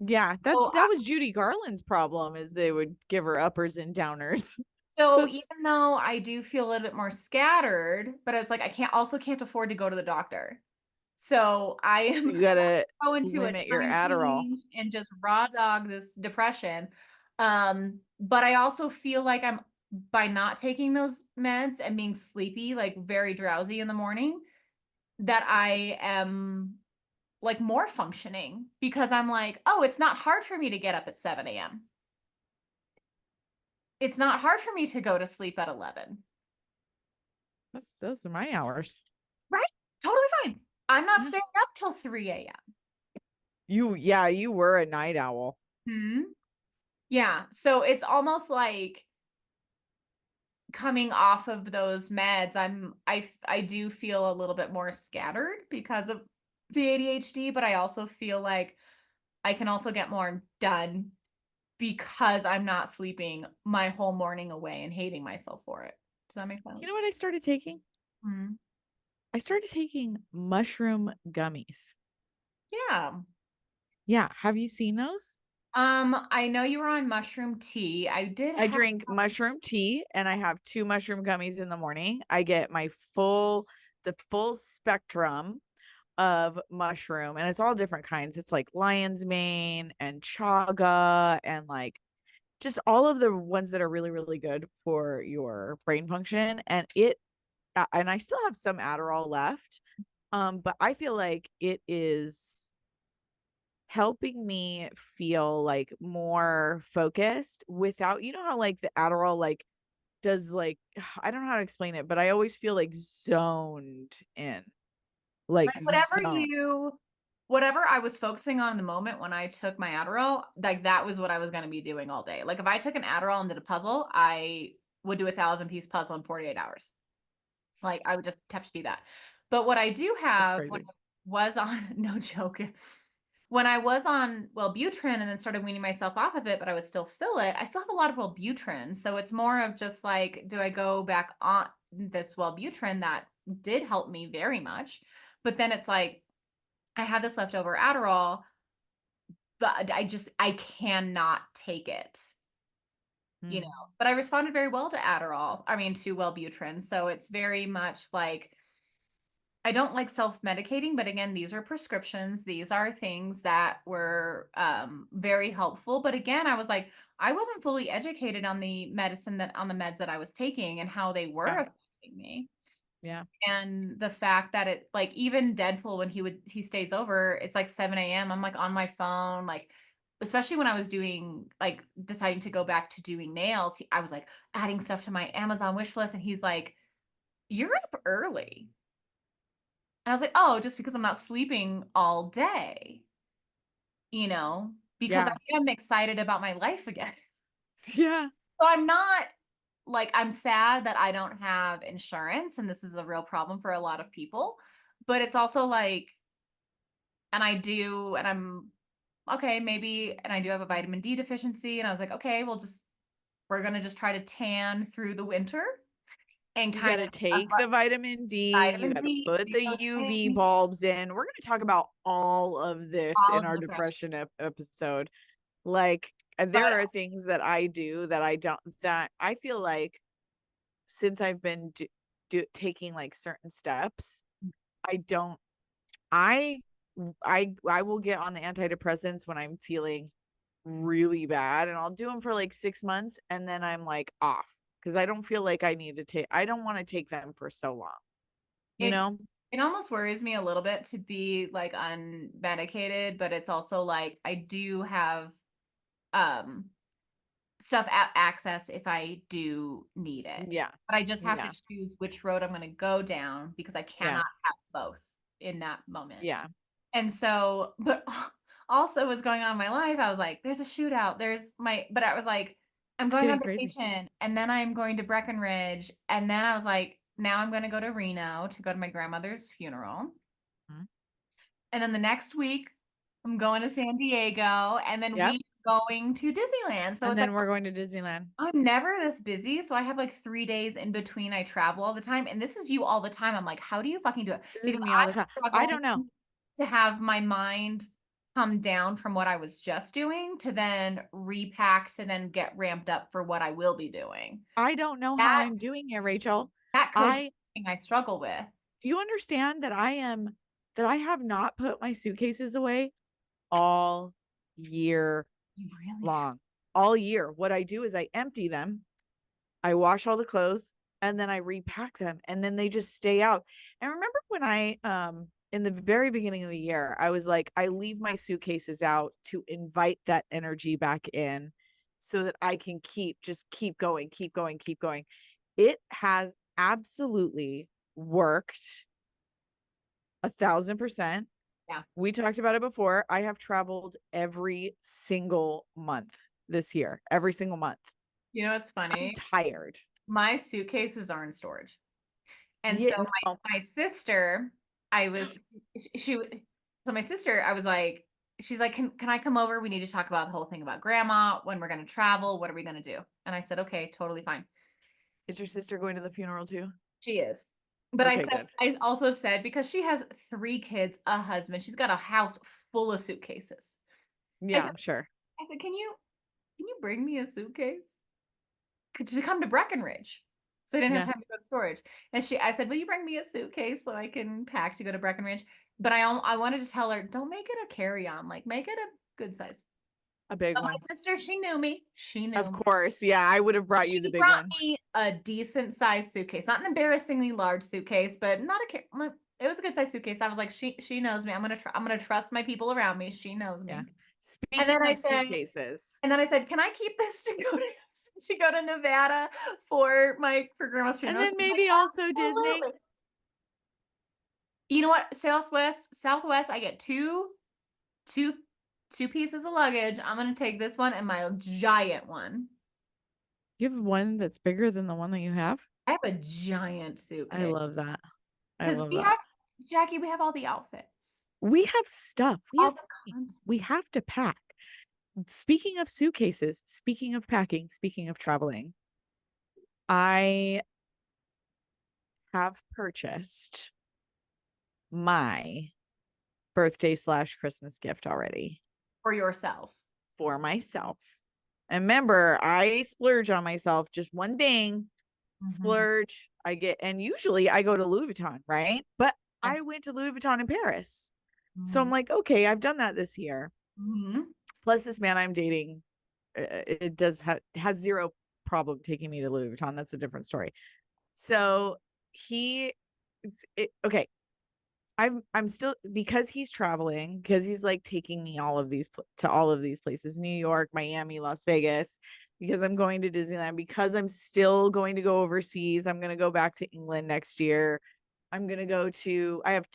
Yeah, So that was Judy Garland's problem is they would give her uppers and downers. So That's even though I do feel a little bit more scattered, but I was like, I can't afford to go to the doctor. So I am you gotta go into a limit your time Adderall. change and just raw dog this depression. But I also feel like I'm by not taking those meds and being sleepy, like very drowsy in the morning, that I am like more functioning because I'm like, oh, it's not hard for me to get up at 7 a.m. It's not hard for me to go to sleep at 11. Those are my hours. Right? Totally fine. I'm not Yeah. staying up till 3 a.m. You were a night owl. Hmm. Yeah. So it's almost like coming off of those meds, I do feel a little bit more scattered because of the ADHD, but I also feel like I can also get more done because I'm not sleeping my whole morning away and hating myself for it. Does that make You sense? know what I started taking? Mhm. I started taking mushroom gummies. Yeah. Yeah, have you seen those? I know you were on mushroom tea. I did I have drink mushroom tea and I have 2 mushroom gummies in the morning. I get the full spectrum of mushroom and it's all different kinds. It's like lion's mane and chaga and like just all of the ones that are really really good for your brain function and I still have some Adderall left. But I feel like it is helping me feel like more focused without, you know how like the Adderall like does like I don't know how to explain it, but I always feel like zoned in. Like like zone. whatever I was focusing on in the moment when I took my Adderall, like that was what I was going to be doing all day. Like if I took an Adderall and did a puzzle, I would do a 1,000 piece puzzle in 48 hours. Like I would just have to do that. But what I do That's have when crazy. I was on, no joke, when I was on Wellbutrin and then started weaning myself off of it, but I would still fill it, I still have a lot of Wellbutrin. So it's more of just like, do I go back on this Wellbutrin that did help me very much? But then it's like, I had this leftover Adderall, but I cannot take it, you know. Hmm. But I responded very well to Adderall. I mean, to Wellbutrin. So it's very much like I don't like self-medicating, but again, these are prescriptions. These are things that were very helpful. But again, I was like, I wasn't fully educated on the on the meds that I was taking and how they were Yeah. affecting me. Yeah. And the fact that it like even Deadpool when he stays over, it's like 7 a.m. I'm like on my phone, like especially when I was doing like deciding to go back to doing nails, I was like adding stuff to my Amazon wish list, and he's like, "You're up early." And I was like, "Oh, just because I'm not sleeping all day, you know, because Yeah. I am excited about my life again." Yeah. So I'm not like I'm sad that I don't have insurance, and this is a real problem for a lot of people, but it's also like, and I do, and I'm okay, maybe, and I do have a vitamin D deficiency, and I was like, okay, we're gonna just try to tan through the winter and You kind got to of take the vitamin D. You vitamin got to D, put do the those UV things, bulbs in. We're going to talk about all of this all in of our the pressure. depression episode. Like, But there are things that I do that I don't, that I feel like since I've been taking like certain steps. I don't I I will get on the antidepressants when I'm feeling really bad, and I'll do them for like 6 months and then I'm like off because I don't feel like I don't want to take them for so long, you It know? it almost worries me a little bit to be like unmedicated, but it's also like I do have um access if I do need it. Yeah. But I just have to Yeah. choose which road I'm going to go down because I Yeah. cannot have both in that moment. Yeah. And so, but also what's going on in my life, I was like, there's a shootout. But I was like, I'm It's going getting on crazy. vacation and then I'm going to Breckenridge. And then I was like, now I'm going to go to Reno to go to my grandmother's funeral. Mhm. And then the next week, I'm going to San Diego and then Yep. we going to Disneyland. So And it's like, then we're going to Disneyland. I'm never this busy, so I have like 3 days in between I travel all the time, and this is you all the time. I'm like, "How do you fucking do it?" This is Because me all the I'm time. I don't know. struggling to have my mind come down from what I was just doing to then repack to then get ramped up for what I will be doing. I don't know how That I'm doing it, Rachel. that could be I the thing I struggle with. Do you understand that I have not put my suitcases away all year You really have. long? All year. What I do is I empty them, I wash all the clothes, and then I repack them, and then they just stay out. And remember when I in the very beginning of the year, I was like, I leave my suitcases out to invite that energy back in so that I can keep going, keep going, keep going. It has absolutely worked 1,000%. Yeah. We talked about it before. I have traveled every single month this year, every single month. You know what's I'm funny? tired. My suitcases are in storage. And Yeah, so no. my sister, I was she so my sister, I was like, she's like, can I come over? We need to talk about the whole thing about grandma, when we're gonna travel, what are we gonna do? And I said, okay, totally fine. Is your sister going to the funeral too? She is. But Okay, good. I also said because she has 3 kids, a husband, she's got a house full of suitcases. I Yeah, said, I'm sure. can you bring me a suitcase? To come to Breckenridge. So I didn't have Yeah, time to go to storage. And I said, will you bring me a suitcase so I can pack to go to Breckenridge? But I wanted to tell her, don't make it a carry-on, like make it a good size. a big But one. my sister, she knew me. She Of knew me. course. Yeah, I would have brought you She the big brought one. me a decent sized suitcase, not an embarrassingly large suitcase, but not it was a good sized suitcase. I was like, she knows me. I'm gonna trust my people around me. She knows Yeah. me. And then Speaking I of said, suitcases, can I keep this to go to Nevada for grandma's and funeral? then She's like, maybe also Disney. absolutely. You know what? Southwest, I get two, two pieces of luggage. I'm gonna take this one and my giant one. You have one that's bigger than the one that you have? I have a giant I suitcase love that. I because love that. Jackie, we have all the outfits, We have stuff. We all have the things. We have to pack. Speaking of suitcases, speaking of packing, speaking of traveling, I have purchased my birthday/Christmas gift already for yourself. for myself. And remember, I splurge on myself, just one thing, Mhm. splurge. And usually I go to Louis Vuitton, right? But I Yes. went to Louis Vuitton in Paris. So I'm Mhm. like, okay, I've done that this year. Mhm. Plus, this man I'm dating, it has zero problem taking me to Louis Vuitton. That's a different story. So he, okay. I'm still, because he's traveling, because he's like taking me to all of these places, New York, Miami, Las Vegas, because I'm going to Disneyland, because I'm still going to go overseas. I'm going to go back to England next year. I'm going to go to I have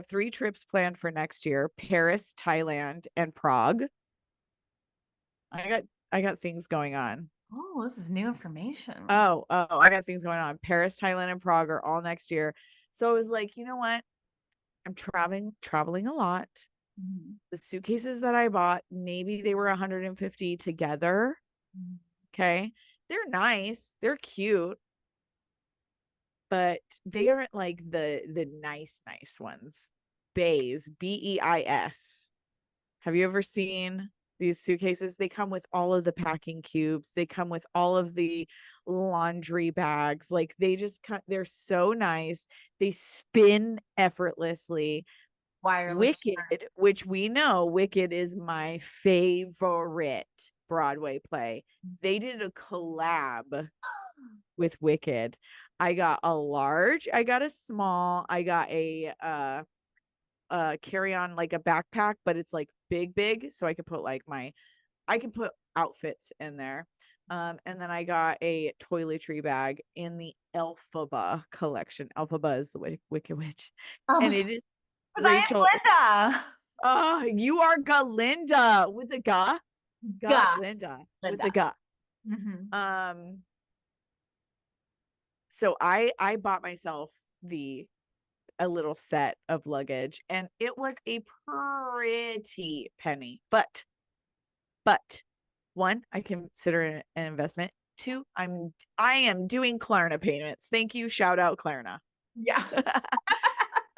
3 trips planned for next year: Paris, Thailand, and Prague. I got things going on. Oh, this is new information. Oh, I got things going on. Paris, Thailand, and Prague are all next year. So I was like, you know what? I'm traveling a lot. Mhm. The suitcases that I bought, maybe they were 150 together. Mhm. Okay. They're nice. They're cute, but they aren't like the nice ones. Beis, Beis. Have you ever seen? these suitcases. They come with all of the packing cubes. They come with all of the laundry bags. Like they're so nice. They spin effortlessly. Wireless Wicked, which we know Wicked is my favorite Broadway play. They did a collab with Wicked. I got a large, I got a small, I got a carry on like a backpack, but it's like big, so I could put like I can put outfits in there. And then I got a toiletry bag in the Elphaba collection. Elphaba is the Wicked Witch. Oh And my, it is because I Rachel. am Linda. Oh, you are Galinda with a ga. Ga, Galinda with Linda. a ga. Hmm. So I bought myself a little set of luggage, and it was a pretty penny. But one, I consider it an investment. Two, I am doing Klarna payments. Thank you. Shout out Klarna. Yeah.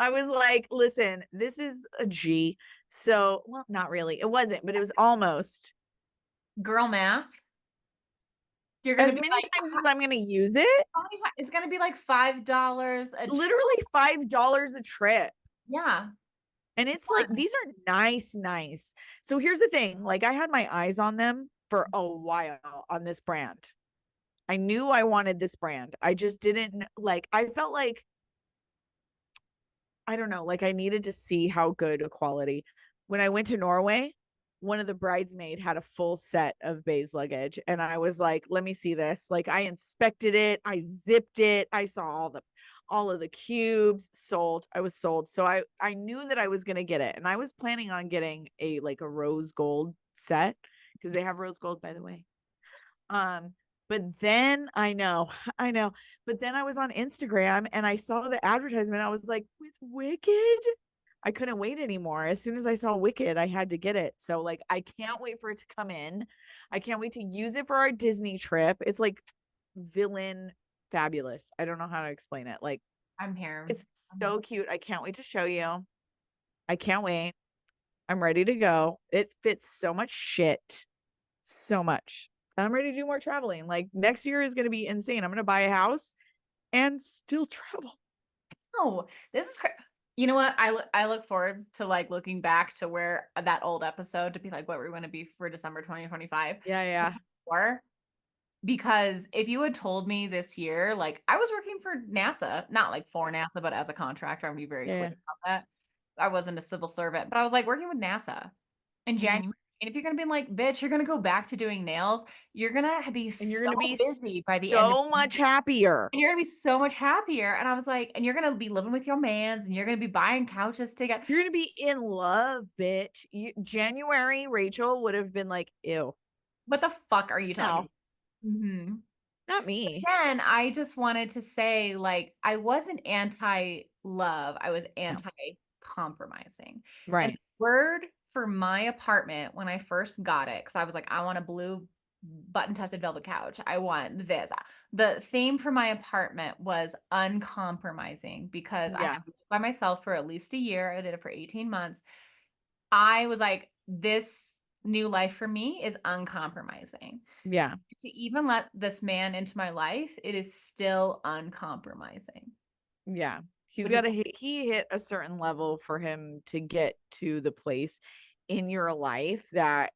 I was like, listen, this is a G. So, well, not really. It wasn't, but it was almost. Girl math. You're gonna As be many like, times as I'm going to use it, how many times? It's gonna be like $5 a trip. literally $5 a trip. Yeah. And it's like, these are nice. So here's the thing, like I had my eyes on them for a while on this brand. I knew I wanted this brand. I just didn't like, I felt like, I don't know, like I needed to see how good a quality. When I went to Norway, one of the bridesmaid had a full set of Bay's luggage, and I was like, let me see this. Like I inspected it, I zipped it, I saw all of the cubes. Sold. I was sold. So I knew that I was going to get it, and I was planning on getting a like a rose gold set, because they have rose gold, by the way. But then I know, but then I was on Instagram and I saw the advertisement. I was like, with Wicked? I couldn't wait anymore. As soon as I saw Wicked, I had to get it. So like I can't wait for it to come in. I can't wait to use it for our Disney trip. It's like villain fabulous. I don't know how to explain it. Like I'm here. it's so cute. I can't wait to show you. I can't wait. I'm ready to go. It fits so much shit. So much. I'm ready to do more traveling. Like next year is going to be insane. I'm going to buy a house and still travel. Oh, this is crazy. You know what? I look forward to like looking back to where that old episode to be like what we're going to be for December 2025. Yeah. Or because if you had told me this year, like I was working for NASA, not like for NASA, but as a contractor, I'm gonna be very clear about that. I wasn't a civil servant, but I was like working with NASA in January. Mm-hmm. And if you're gonna be like, bitch, you're gonna go back to doing nails, you're gonna be And you're so going to be busy by the end of so much happier. and you're gonna be so much happier. And I was like, and you're gonna be living with your mans and you're gonna be buying couches together. You're going to be in love, bitch. January, Rachel would have been like, ew. What the fuck are you talking No, about? Mm-hmm. not me. Again, I just wanted to say, like, I wasn't anti-love, I was No. anti-compromising. And the Right. word for my apartment when I first got it, because I was like, I want a blue button-tufted velvet couch. I want this. The theme for my apartment was uncompromising because I Yeah. had lived by myself for at least a year. I did it for 18 months. I was like, this new life for me is uncompromising. Yeah. To even let this man into my life, it is still uncompromising. Yeah. He's Which got is to he hit a certain level for him to get to the place in your life that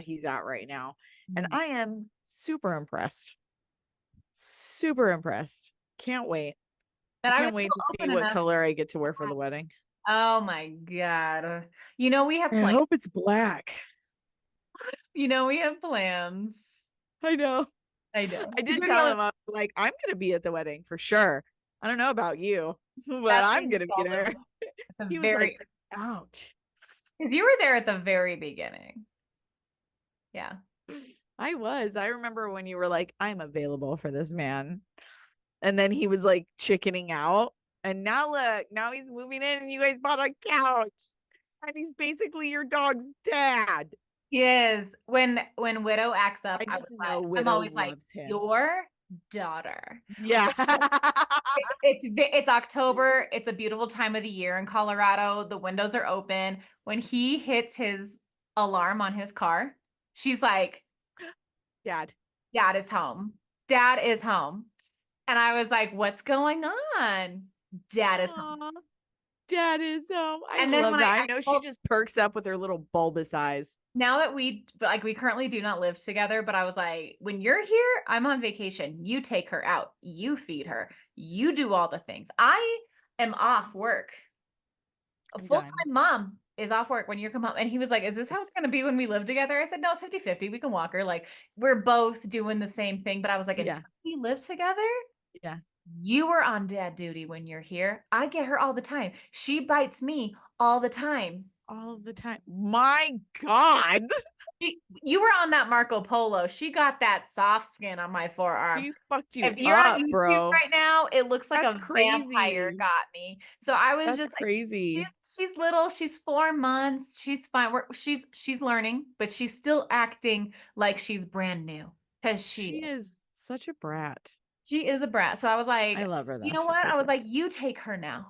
he's at right now. And I am super impressed. Super impressed. Can't wait. I that I was can't wait to see open what enough. color I get to wear for the wedding. Oh my God. You know, we have I plans. hope it's black. You know, we have plans. I know. I know. I did tell him, I was like, I'm going to be at the wedding for sure. I don't know about you, but That's what I'm you going to be told there. him at the He was like, very, ouch. because you were there at the very beginning. Yeah. I was. I remember when you were like, I'm available for this man. And then he was like chickening out. And now look, now he's moving in and you guys bought a couch. And he's basically your dog's dad. He is. When Widow acts up, I just know I'm Widow always like, loves him. your daughter. Yeah. It's October. It's a beautiful time of the year in Colorado. The windows are open. When he hits his alarm on his car. She's like, Dad. Dad is home. Dad is home. And I was like, what's going on? Dad is home. Aw, Dad is home. I And then love when that. I I know she told, just perks up with her little bulbous eyes. now that we currently do not live together, but I was like, when you're here, I'm on vacation. You take her out. You feed her. You do all the things. I am off work. A I'm done. full-time mom is off work when you come home. And he was like, is this how it's Yes. going to be when we live together? I said, no, it's 50-50. We can walk her. Like, we're both doing the same thing. But I was like, Yeah. until we live together, Yeah. you are on dad duty when you're here. I get her all the time. She bites me all the time. All the time. My God. You were on that Marco Polo. She got that soft skin on my forearm. She fucked If you you're on up, YouTube bro. right now, it looks like That's a vampire crazy. got me. So I was That's just like, crazy. she's little, she's 4 months, she's fine. She's learning, but she's still acting like she's brand new because She is such a brat. she is a brat. So I was I like, love her you though. know She's what? so I was cute. like, you take her now.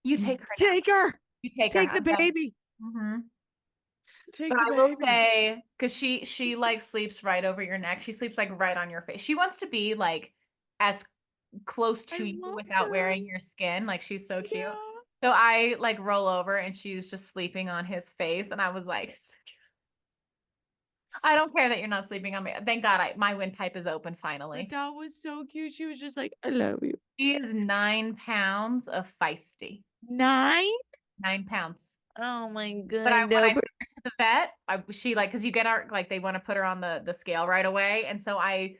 You take her now. Take her. You take her. Take the I'm done. baby. hmm But Take the I will baby. say, because she like sleeps right over your neck. She sleeps like right on your face. She wants to be like as close I to you love without her. wearing your skin. Like she's so cute. Yeah. So I like roll over and she's just sleeping on his face. And I was like, "So cute." I don't care that you're not sleeping on me. Thank God my windpipe is open But finally. that was so cute. She was just like, I love you. She is 9 pounds of feisty. 9? 9 pounds. Oh my But I god. when No, I took her to the vet, she like because you get our like they want to put her on the scale right away, and so I'm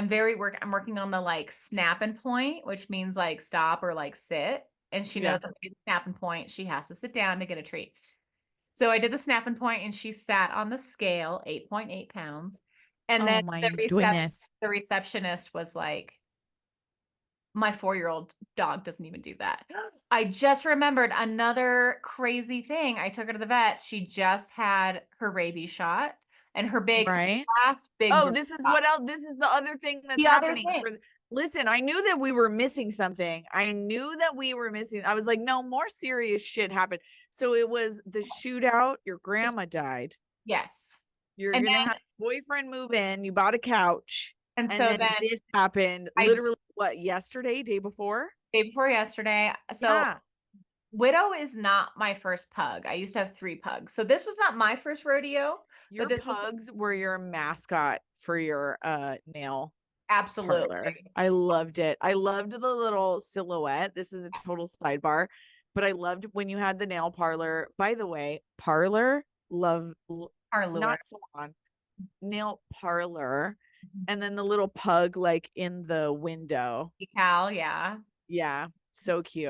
working on the like snap and point, which means like stop or like sit, and she yeah. knows that we get the snap and point, she has to sit down to get a treat. So I did the snap and point, and she sat on the scale, 8.8 pounds, and Oh then my goodness. the receptionist was like, my 4-year-old dog doesn't even do that. I just remembered another crazy thing. I took her to the vet. She just had her rabies shot and her Right? last big Oh, girl this is shot. what else. This is the other thing that's The other happening. thing, Listen, I knew that we were missing something. I knew that we were missing. I was like, no, more serious shit happened. So it was the shootout. Your grandma died. yes. You're And gonna then, have a boyfriend move in. You bought a couch, and and so then then this happened. I Literally, what, yesterday, day before? day before yesterday. So Yeah. Widow is not my first pug. I used to have 3 pugs. So this was not my first rodeo, but Your this was pugs were your mascot for your nail parlor. absolutely. I loved it. I loved the little silhouette. This is a total sidebar, but I loved when you had the nail parlor. By the way, parlor, Our lure. not salon, nail parlor. And then the little pug like in the window. Cal, yeah. Yeah, so cute.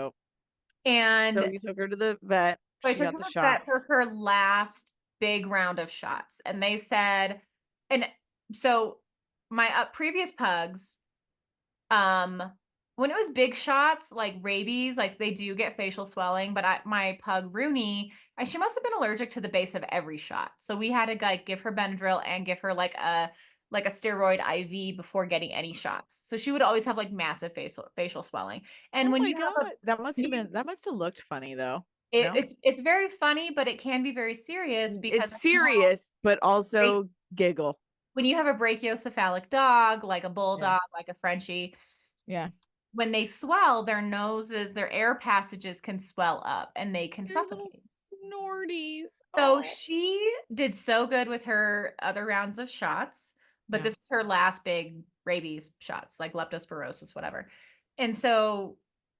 So And you took her to the vet. so I She took got her the to the vet for shots. her last big round of shots. And they said, and so my previous pugs, um, when it was big shots like rabies, like they do get facial swelling. But my pug Rooney, she must have been allergic to the base of every shot. So we had to like give her Benadryl and give her like a steroid IV before getting any shots. So she would always have like massive facial swelling. And Oh when my you have a god. That must have looked funny though. No? it's very funny, but it can be very serious because It's serious, but break- also giggle. when you have a brachiocephalic dog, like a Yeah. bulldog, like a Frenchie, Yeah. when they swell, their noses, their air passages can swell up and they can Your little suffocate. snorties. So Oh. she did so good with her other rounds of shots, but Yeah. this was her last big rabies shots, like leptospirosis, whatever. And so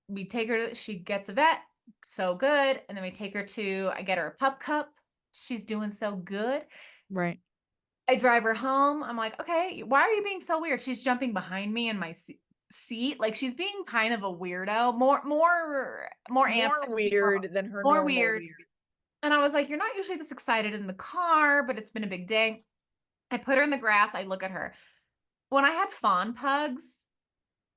we take her she gets a vet, so good. And then I get her a pup cup. She's doing so good. Right. I drive her home. I'm like, okay, why are you being so weird? She's jumping behind me in my seat. Like she's being kind of a weirdo, more More antsy than normal, weird than her more normal weird. weird. And I was like, you're not usually this excited in the car, but it's been a big day. I put her in the grass. I look at her. When I had fawn pugs,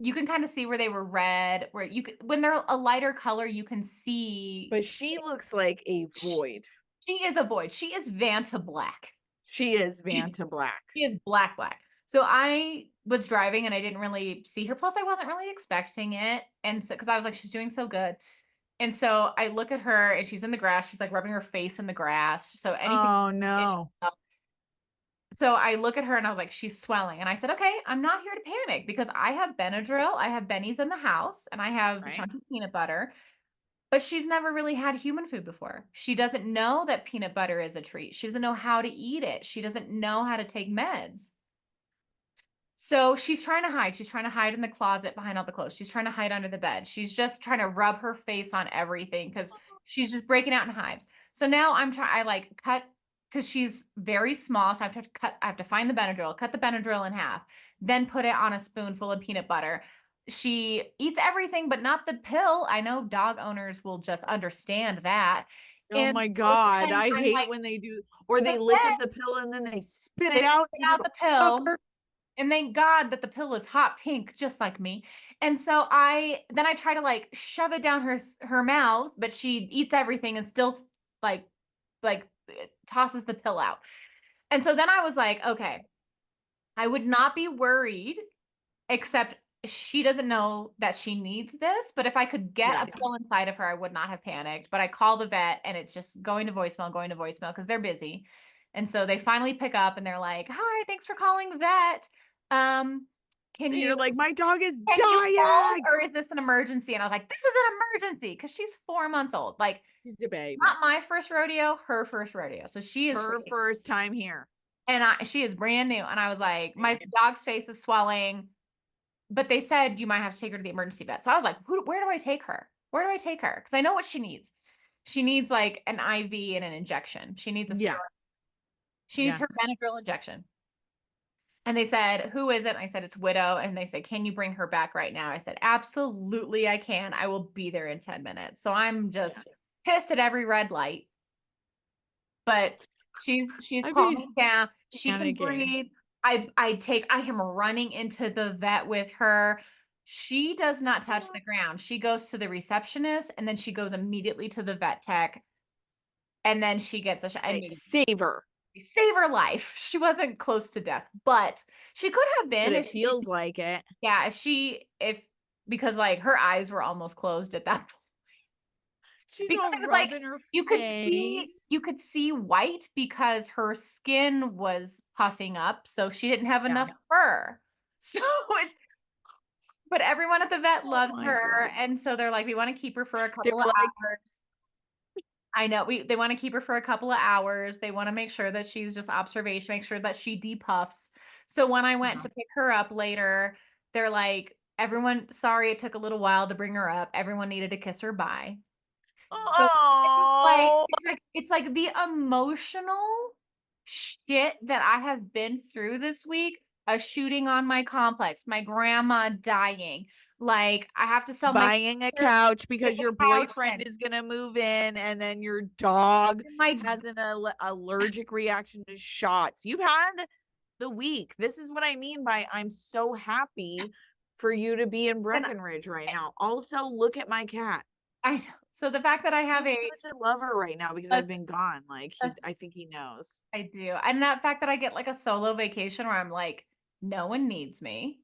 you can kind of see where they were red, where when they're a lighter color, you can see But she looks like a she, void. she is a void. She is Vanta black. She is Vanta Black. She is black, black. So I was driving and I didn't really see her. Plus, I wasn't really expecting it. And so, because I was like, she's doing so good. And so I look at her and she's in the grass. She's like rubbing her face in the grass. So anything. Oh no. So I look at her and I was like, she's swelling. And I said, okay, I'm not here to panic because I have Benadryl, I have Benny's in the house, and I have Right. chunky peanut butter. But she's never really had human food before. She doesn't know that peanut butter is a treat. She doesn't know how to eat it. She doesn't know how to take meds. So she's trying to hide. She's trying to hide in the closet behind all the clothes. She's trying to hide under the bed. She's just trying to rub her face on everything because she's just breaking out in hives. So now I like cut because she's very small. So I have to cut, I have to find the Benadryl, cut the Benadryl in half, then put it on a spoonful of peanut butter. She eats everything, but not the pill. I know dog owners will just understand that. Oh And my so God. then I I'm hate like, when they do, or but they lick then up the pill and then they spit they it out spit into out the the pill. water. And thank God that the pill is hot pink, just like me. And so I try to like shove it down her mouth, but she eats everything and still like tosses the pill out. And so then I was like, okay, I would not be worried, except she doesn't know that she needs this. But if I could get Yeah. a pill inside of her, I would not have panicked. But I call the vet and it's just going to voicemail because they're busy. And so they finally pick up and they're like, "Hi, thanks for calling vet. Um, can And you you're like, my dog is can you hold dying. or is this an emergency?" And I was like, "This is an emergency because she's 4 months old. Like, She's a baby. not my first rodeo, her first rodeo. So she is Her freaking, first time here. and she is brand new. And I was like, my Right. dog's face is swelling, but they said you might have to take her to the emergency vet. So I was like, where do I take her? Where do I take her? Because I know what she needs. She needs like an IV and an injection. She needs a Yeah. steroid. She needs Yeah. her Benadryl injection. And they said, "Who is it?" And I said, "It's Widow." And they said, "Can you bring her back right now?" I said, "Absolutely, I can. I will be there in 10 minutes." So I'm Yeah. just pissed at every red light, but she's I'd be calming down. She can panicking. breathe. I am running into the vet with her. She does not touch the ground. She goes to the receptionist and then she goes immediately to the vet tech and then she gets a shot. I They mean, save her, save her life. She wasn't close to death, but she could have but been it if feels like it. yeah, if because like her eyes were almost closed at that point. She's Because all it was like rubbing her you could see face. you could see white because her skin was puffing up, so she didn't have Yeah. enough fur. So it's but everyone at the vet Oh loves my her, God. and so they're like, "We wanna keep her for a They couple were of like, hours." I know, they wanna keep her for a couple of hours. They wanna make sure that she's just observation, make sure that she depuffs. So when I went yeah. to pick her up later, they're like, "Everyone sorry it took a little while to bring her up. Everyone needed to kiss her bye." So Oh, it's like the emotional shit that I have been through this week, a shooting on my complex, my grandma dying, like, I have to sell my buying a sister couch get because the your couch boyfriend and is going to move in and then your dog my has an allergic reaction to shots. You've had the week. This is what I mean by I'm so happy for you to be in and Breckenridge right now. Also, look at my cat. I so the fact that I have He's such a lover right now because a I've been gone. Like a I think he knows. I do, and that fact that I get, like, a solo vacation where I'm like, "No one needs me.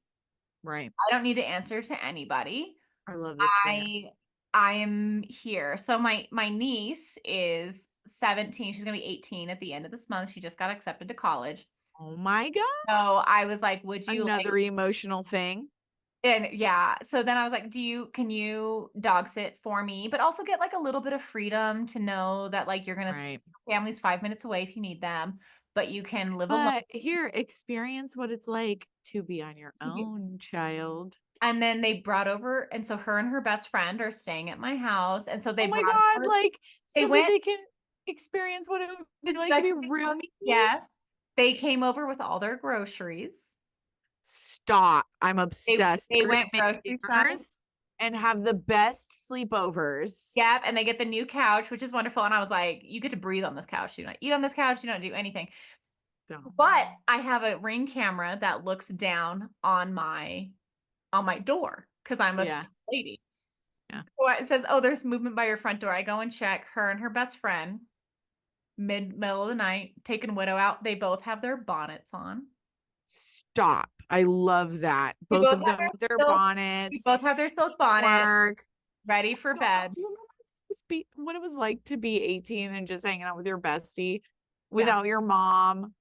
Right. I don't need to answer to anybody. I love this for you. I I am here." So my niece is 17, she's gonna be 18 at the end of this month, she just got accepted to college. Oh my God. So I was like, "Would you like" Another emotional thing. and yeah, so then I was like, can you dog sit for me, but also get, like, a little bit of freedom to know that, like, you're gonna Right. family's 5 minutes away if you need them, but you can live alone. But here, experience what it's like to be on your own, child. And then they brought over and so her and her best friend are staying at my house, and so they Oh my brought God, over like, they so that went they can experience what it would be like to be respectfully tell me roomies? yes. They came over with all their groceries. Stop. I'm They obsessed. they They're went gonna make grocery shopping. dinners and have the best sleepovers. Yep, and they get the new couch, which is wonderful, and I was like, "You get to breathe on this couch, you don't eat on this couch, you don't do anything." So, But I have a Ring camera that looks down on my door because 'cause I'm a yeah, single lady. yeah. So it says, "Oh, there's movement by your front door." I go and check her and her best friend, middle of the night, taking Widow out. They both have their bonnets on. Stop. I love that. We Both both of have them their with their silk we bonnets. both have their silk bonnet, Teamwork. ready for bed. Do you remember what it was like to be 18 and just hanging out with your bestie Yeah. without your mom.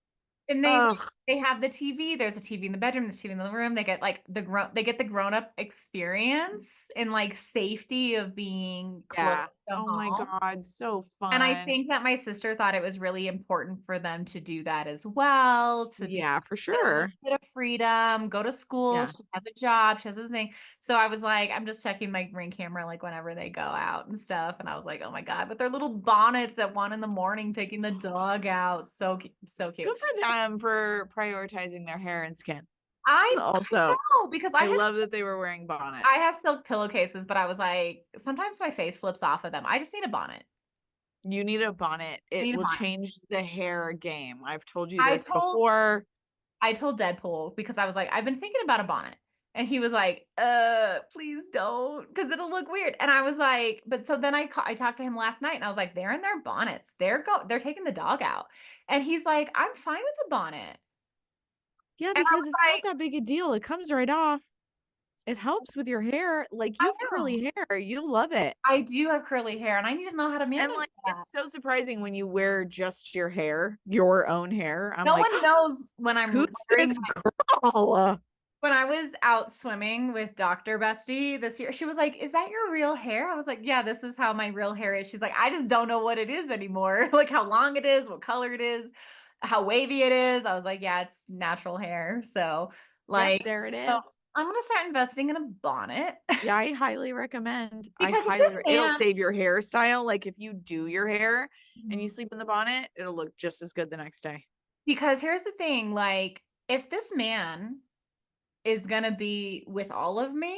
And Ugh. they have the TV. There's a TV in the bedroom, there's a TV in the living room. They get like they get the grown-up experience and like safety of being close Yeah. to Oh my home. God, so And I fun. think that my sister thought it was really important for them to do that as well, to be Yeah, for get a little sure. bit of freedom, go to school. Yeah. She has a job, she has a thing. So I was like, I'm just checking my ring camera like whenever they go out and stuff. And I was like, oh my God, but their little bonnets at 1 in the morning taking the dog out. So cute. Good for them for prioritizing their hair and skin. I Also, know because I love that they were wearing I have bonnets. silk pillowcases, but I was like, sometimes my face slips off of them. I just need a bonnet. You need a bonnet. I It need a will bonnet. change the hair game. I've told you I this told before. I told Deadpool because I was like, I've been thinking about a bonnet. And he was like, please don't, because it'll look weird. And I was like, but so then I talked to him last night and I was like, they're in their bonnets. They're taking the dog out. And he's like, I'm fine with the bonnet. Yeah, And I because was it's not like, that big a deal. It comes right off. It helps with your hair. Like you I have know. curly hair. You'll love it. I do have curly hair and I need to know how to And manage like that. it's so surprising when you wear just your hair, your own hair. I'm No like, one knows when I'm who's wearing this girl? when I was out swimming with Dr. Bestie this year, she was like, "Is that your real hair?" I was like, "Yeah, this is how my real hair is." She's like, "I just don't know what it is anymore. Like how long it is, what color it is, how wavy it is." I was like, "Yeah, it's natural hair." So, Yep, like, there it so is. I'm gonna start investing in a bonnet Yeah, I highly recommend. because if this It'll man, save your hairstyle. Like if you do your hair and you Mhm. sleep in the bonnet, it'll look just as good the next day. Because here's the thing, like, if this man is gonna be with all of me,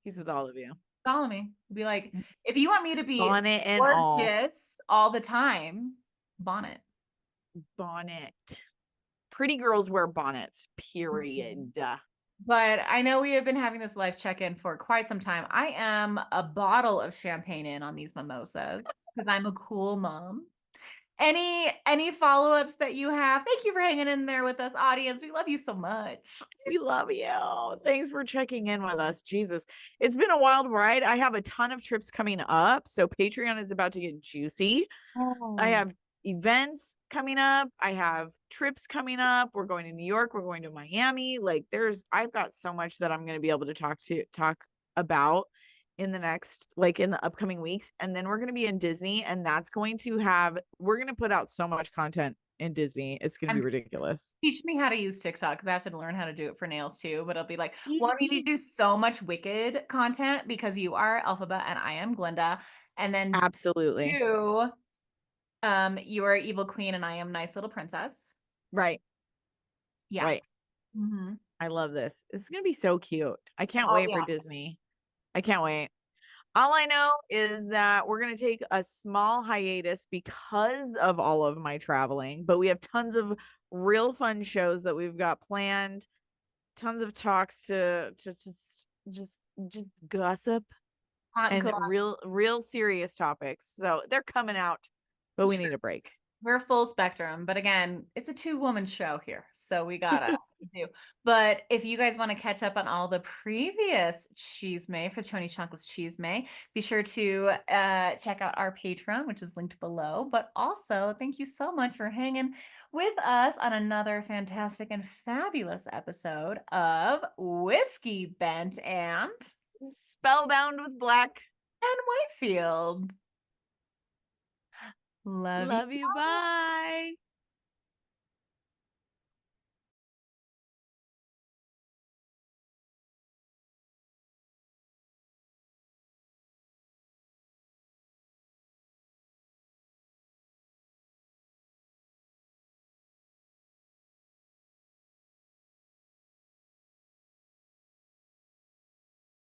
He's with all of you. follow me. Be like, if you want me to be Bonnet and all. gorgeous all the time, bonnet. Bonnet. Pretty girls wear bonnets, Mhm. period. But I know we have been having this life check-in for quite some time. I am a bottle of champagne in on these mimosas because I'm a cool mom. Any follow-ups that you have? Thank you for hanging in there with us, audience. We love you so much. We love you. Thanks for checking in with us. Jesus. It's been a wild ride. I have a ton of trips coming up. So Patreon is about to get juicy. I Oh. have events coming up. I have trips coming up. We're going to New York. We're going to Miami. Like I've got so much that I'm going to be able to talk about in the next, like in the upcoming weeks. And then we're going to be in Disney and we're going to put out so much content in Disney. It's going to be And ridiculous. teach me how to use TikTok because I have to learn how to do it for nails too. But it'll be like, well, Easy I need to peasy. do so much Wicked content because you are Alphaba and I am Glinda. And then Absolutely. you, you are Evil Queen and I am Nice Little Princess. Right. Yeah. Right. Mm-hmm. I love this. It's going to be so cute. I can't Oh wait yeah. for Disney. I can't wait. All I know is that we're going to take a small hiatus because of all of my traveling, but we have tons of real fun shows that we've got planned, tons of talks to just gossip Hot and girl. real serious topics. So they're coming out, but we need a break. We're full spectrum, but again, it's a two-woman show here, so we gotta do. But if you guys want to catch up on all the previous Cheese May for Choni Chunkless Cheese May, be sure to check out our Patreon, which is linked below. But also, thank you so much for hanging with us on another fantastic and fabulous episode of Whiskey Bent Spellbound with Black. and Whitefield. Love you. Love you. Bye.